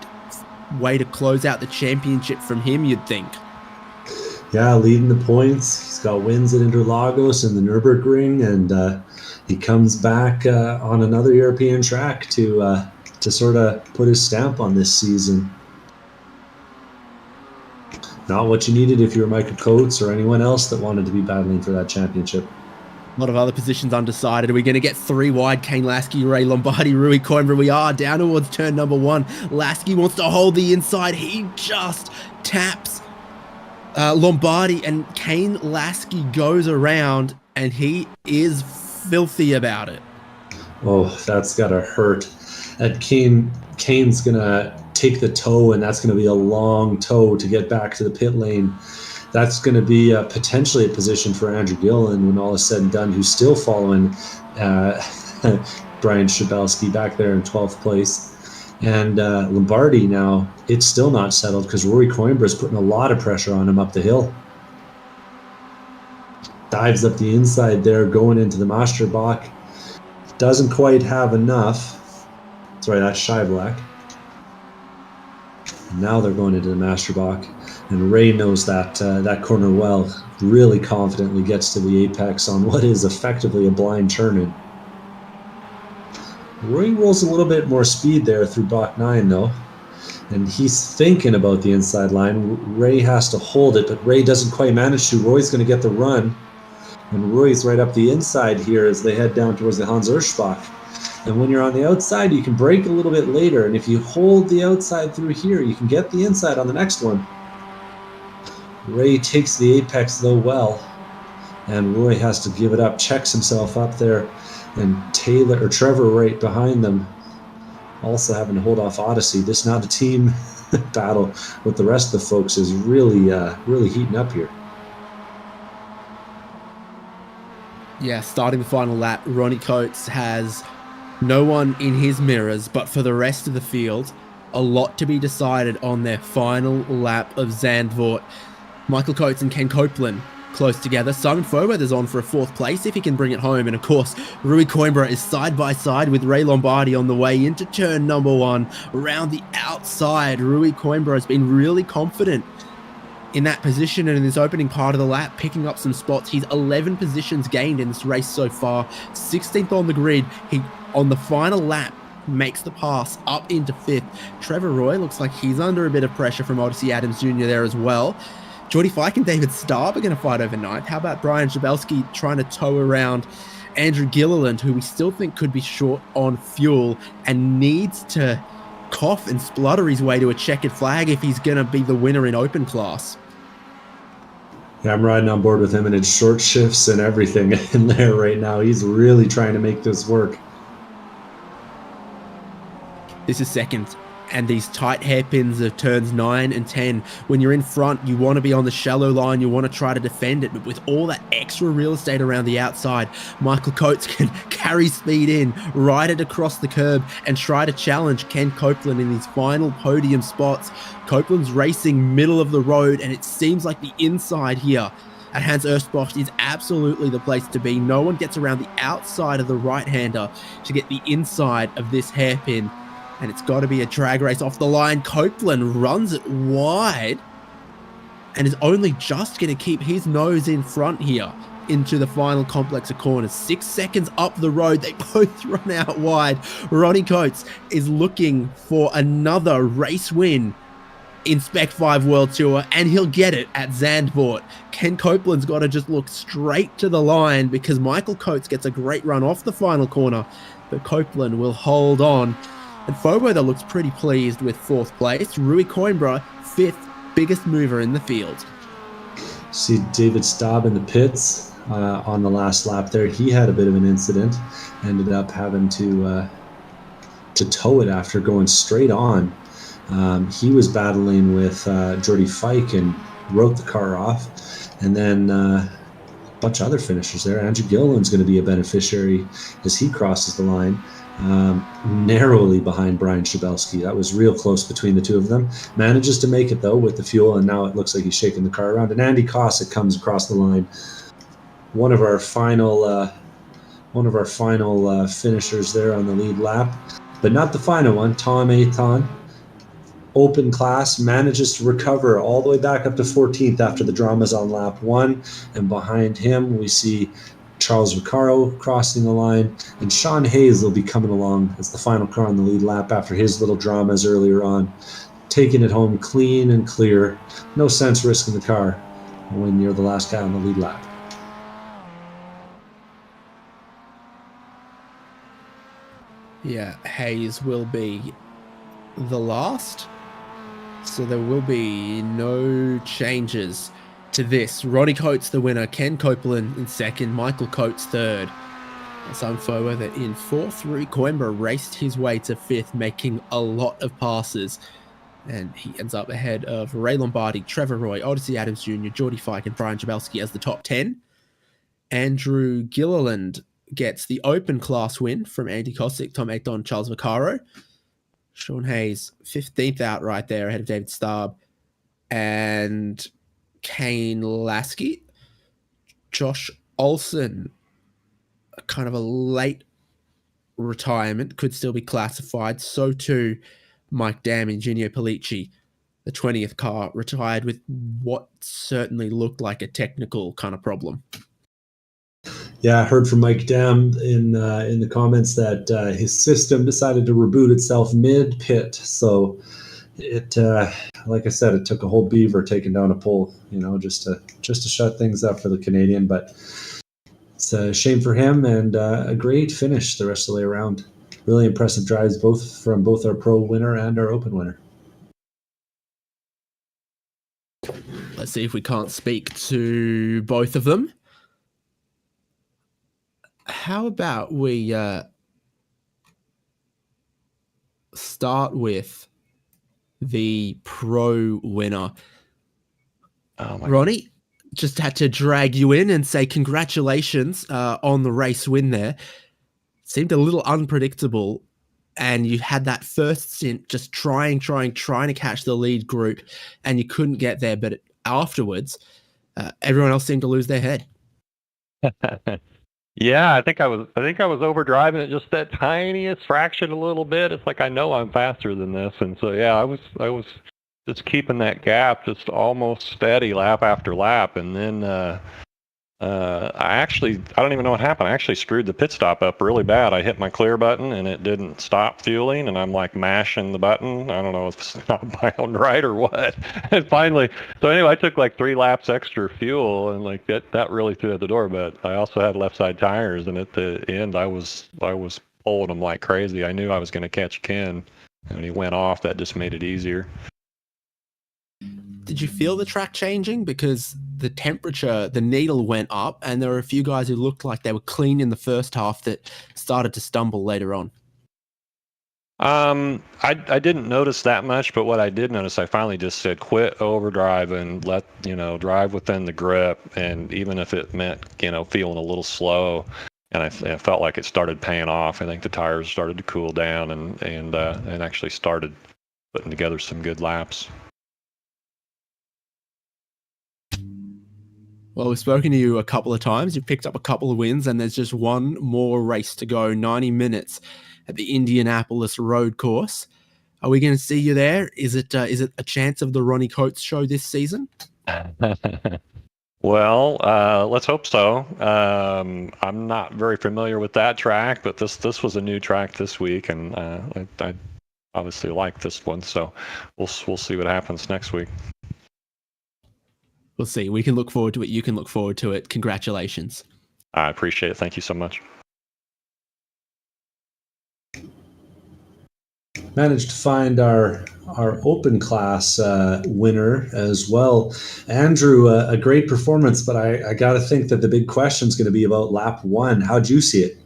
way to close out the championship from him, you'd think. Yeah, leading the points. He's got wins at Interlagos and the Nürburgring, and he comes back on another European track to sort of put his stamp on this season. Not what you needed if you were Michael Coates or anyone else that wanted to be battling for that championship. A lot of other positions undecided. Are we going to get 3 wide? Kane Lasky, Ray Lombardi, Rui Coimbra. We are down towards turn number 1. Lasky wants to hold the inside. He just taps Lombardi, and Kane Lasky goes around, and he is filthy about it. Oh, that's gotta hurt. That Kane's gonna take the tow, and that's gonna be a long tow to get back to the pit lane. That's going to be potentially a position for Andrew Gilliland when all is said and done, who's still following Brian Shabelski back there in 12th place. And Lombardi now, it's still not settled because Rory Coimbra is putting a lot of pressure on him up the hill. Dives up the inside there, going into the Masterbach. Doesn't quite have enough. Sorry, that's Scheiblack. Now they're going into the Masterbach. And Ray knows that corner well. Really confidently gets to the apex on what is effectively a blind turn-in. Roy rolls a little bit more speed there through Bach 9 though, and he's thinking about the inside line. Ray has to hold it, but Ray doesn't quite manage to. Roy's going to get the run, and Roy's right up the inside here as they head down towards the Hans Urschbach. And when you're on the outside, you can break a little bit later, and if you hold the outside through here, you can get the inside on the next one. Ray takes the apex though well, and Roy has to give it up, checks himself up there. And Trevor right behind them, also having to hold off Odyssey. This now the team battle with the rest of the folks is really heating up here. Yeah, starting the final lap, Ronnie Coates has no one in his mirrors, but for the rest of the field, a lot to be decided on their final lap of Zandvoort. Michael Coates and Ken Copeland close together. Simon Fober's on for a 4th place if he can bring it home. And of course, Rui Coimbra is side by side with Ray Lombardi on the way into turn number 1. Around the outside, Rui Coimbra has been really confident in that position and in this opening part of the lap, picking up some spots. He's 11 positions gained in this race so far, 16th on the grid. He, on the final lap, makes the pass up into 5th. Trevor Roy looks like he's under a bit of pressure from Odyssey Adams Jr. there as well. Geordie Fike and David Starr are going to fight overnight. How about Brian Shabelski trying to tow around Andrew Gilliland, who we still think could be short on fuel and needs to cough and splutter his way to a checkered flag if he's going to be the winner in open class? Yeah, I'm riding on board with him, and it's short shifts and everything in there right now. He's really trying to make this work. This is second. And these tight hairpins of turns 9 and 10, when you're in front, you want to be on the shallow line, you want to try to defend it, but with all that extra real estate around the outside, Michael Coates can carry speed in, ride it across the curb, and try to challenge Ken Copeland in these final podium spots. Copeland's racing middle of the road, and it seems like the inside here at Hans Urschbach is absolutely the place to be. No one gets around the outside of the right-hander to get the inside of this hairpin. And it's got to be a drag race off the line. Copeland runs it wide and is only just going to keep his nose in front here into the final complex of corners. 6 seconds up the road, they both run out wide. Ronnie Coates is looking for another race win in Spec-5 World Tour, and he'll get it at Zandvoort. Ken Copeland's got to just look straight to the line because Michael Coates gets a great run off the final corner, but Copeland will hold on. And Fobo looks pretty pleased with 4th place. Rui Coimbra, 5th, biggest mover in the field. See David Staub in the pits on the last lap there. He had a bit of an incident. Ended up having to tow it after going straight on. He was battling with Geordie Fike and wrote the car off. And then a bunch of other finishers there. Andrew Gilliland's going to be a beneficiary as he crosses the line. Narrowly behind Brian Shabelski. That was real close between the two of them. Manages to make it though with the fuel, and now it looks like he's shaking the car around. And Andy Cossack comes across the line. One of our final finishers there on the lead lap, but not the final one. Tom Aton, open class, manages to recover all the way back up to 14th after the dramas on lap 1, and behind him we see Charles Vaccaro crossing the line, and Sean Hayes will be coming along as the final car on the lead lap after his little dramas earlier on, taking it home clean and clear. No sense risking the car when you're the last guy on the lead lap. Yeah, Hayes will be the last, so there will be no changes to this. Ronnie Coates the winner, Ken Copeland in 2nd, Michael Coates 3rd. Simon Fober in 4th. Rui Coimbra raced his way to 5th, making a lot of passes. And he ends up ahead of Ray Lombardi, Trevor Roy, Odyssey Adams Jr., Geordie Fike, and Brian Jabelski as the top 10. Andrew Gilliland gets the open class win from Andy Kosick, Tom Ayton, Charles Vaccaro. Sean Hayes, 15th out right there ahead of David Starb and Kane Lasky. Josh Olsen, kind of a late retirement, could still be classified. So too Mike Dam and Genio Pellicci, the 20th car, retired with what certainly looked like a technical kind of problem. Yeah, I heard from Mike Dam in the comments that his system decided to reboot itself mid-pit. So it, like I said, it took a whole beaver taking down a pole, just to shut things up for the Canadian. But it's a shame for him, and a great finish the rest of the way around. Really impressive drives, from both our pro winner and our open winner. Let's see if we can't speak to both of them. How about we start with the pro winner? Ronnie, just had to drag you in and say congratulations on the race win there. Seemed a little unpredictable, and you had that first stint just trying to catch the lead group, and you couldn't get there. But afterwards, everyone else seemed to lose their head. Yeah, I think I was overdriving it just that tiniest fraction a little bit. It's like I know I'm faster than this, and so yeah, I was just keeping that gap just almost steady lap after lap, and then I don't even know what happened. I actually screwed the pit stop up really bad. I hit my clear button and it didn't stop fueling, and I'm like mashing the button. I don't know if it's not bound right or what. And finally, so anyway, I took like 3 laps extra fuel, and like that really threw at the door. But I also had left side tires, and at the end, I was pulling them like crazy. I knew I was going to catch Ken, and when he went off, that just made it easier. Did you feel the track changing? Because the temperature, the needle went up, and there were a few guys who looked like they were clean in the first half that started to stumble later on. I didn't notice that much, but what I did notice, I finally just said, quit overdrive and let, drive within the grip. And even if it meant, feeling a little slow, and I felt like it started paying off. I think the tires started to cool down and actually started putting together some good laps. Well, we've spoken to you a couple of times. You've picked up a couple of wins, and there's just one more race to go, 90 minutes at the Indianapolis Road Course. Are we going to see you there? Is it a chance of the Ronnie Coates show this season? Well, let's hope so. I'm not very familiar with that track, but this was a new track this week, and I obviously like this one, so we'll see what happens next week. We'll see. We can look forward to it. You can look forward to it. Congratulations. I appreciate it. Thank you so much. Managed to find our open class winner as well. Andrew, a great performance, but I got to think that the big question is going to be about lap 1. How'd you see it?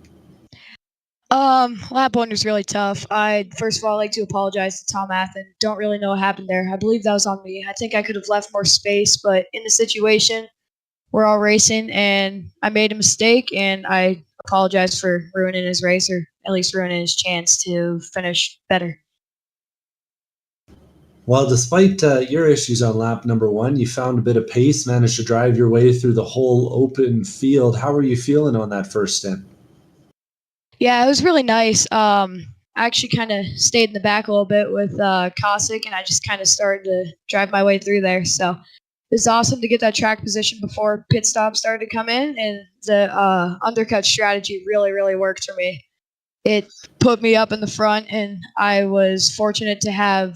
Lap 1 was really tough. I first of all like to apologize to Tom Athen. Don't really know what happened there. I believe that was on me. I think I could have left more space, but in the situation, we're all racing, and I made a mistake, and I apologize for ruining his race, or at least ruining his chance to finish better. Well, despite your issues on lap number 1, you found a bit of pace, managed to drive your way through the whole open field. How are you feeling on that first stint? Yeah, it was really nice. I actually kind of stayed in the back a little bit with Kosick, and I just kind of started to drive my way through there. So it was awesome to get that track position before pit stop started to come in, and the undercut strategy really, really worked for me. It put me up in the front, and I was fortunate to have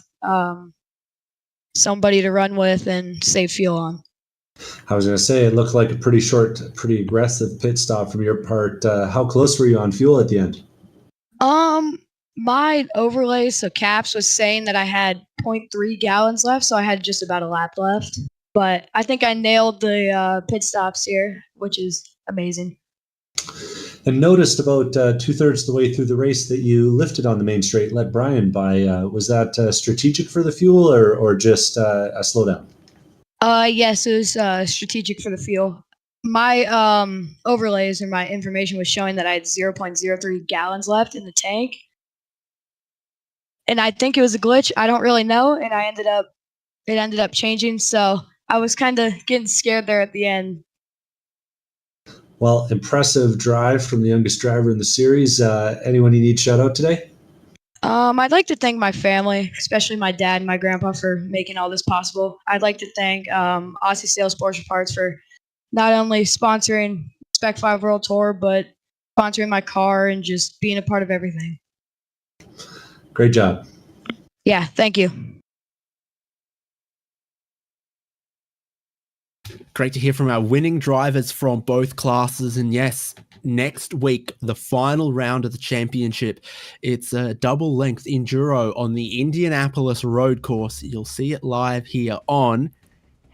somebody to run with and save fuel on. I was going to say, it looked like a pretty short, pretty aggressive pit stop from your part. How close were you on fuel at the end? My overlay, so Caps was saying that I had 0.3 gallons left, so I had just about a lap left. But I think I nailed the pit stops here, which is amazing. And noticed about 2/3 the way through the race that you lifted on the main straight, let Brian by. Was that strategic for the fuel or just a slowdown? Yes, it was strategic for the fuel. My overlays or my information was showing that I had 0.03 gallons left in the tank, and I think it was a glitch. I don't really know, and it ended up changing. So I was kind of getting scared there at the end. Well, impressive drive from the youngest driver in the series. Anyone you need shout out today? I'd like to thank my family, especially my dad and my grandpa, for making all this possible. I'd like to thank Aussie Sales Porsche Parts for not only sponsoring Spec-5 World Tour, but sponsoring my car and just being a part of everything. Great job. Yeah, thank you. Great to hear from our winning drivers from both classes. And yes, next week, the final round of the championship. It's a double-length enduro on the Indianapolis road course. You'll see it live here on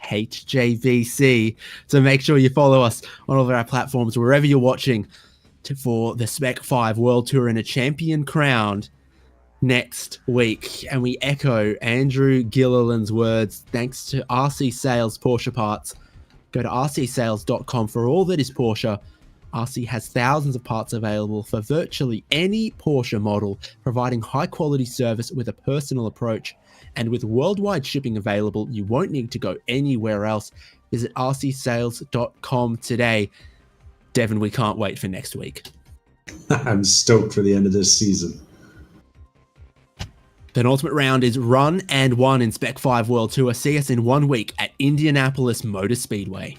HJBC. So make sure you follow us on all of our platforms, wherever you're watching, for the Spec-5 World Tour and a champion crowned next week. And we echo Andrew Gilliland's words. Thanks to RC Sales Porsche Parts. Go to rcsales.com for all that is Porsche. RC has thousands of parts available for virtually any Porsche model, providing high-quality service with a personal approach. And with worldwide shipping available, you won't need to go anywhere else. Visit rcsales.com today. Devin, we can't wait for next week. I'm stoked for the end of this season. Penultimate round is run and won in Spec-5 World Tour. See us in 1 week at Indianapolis Motor Speedway.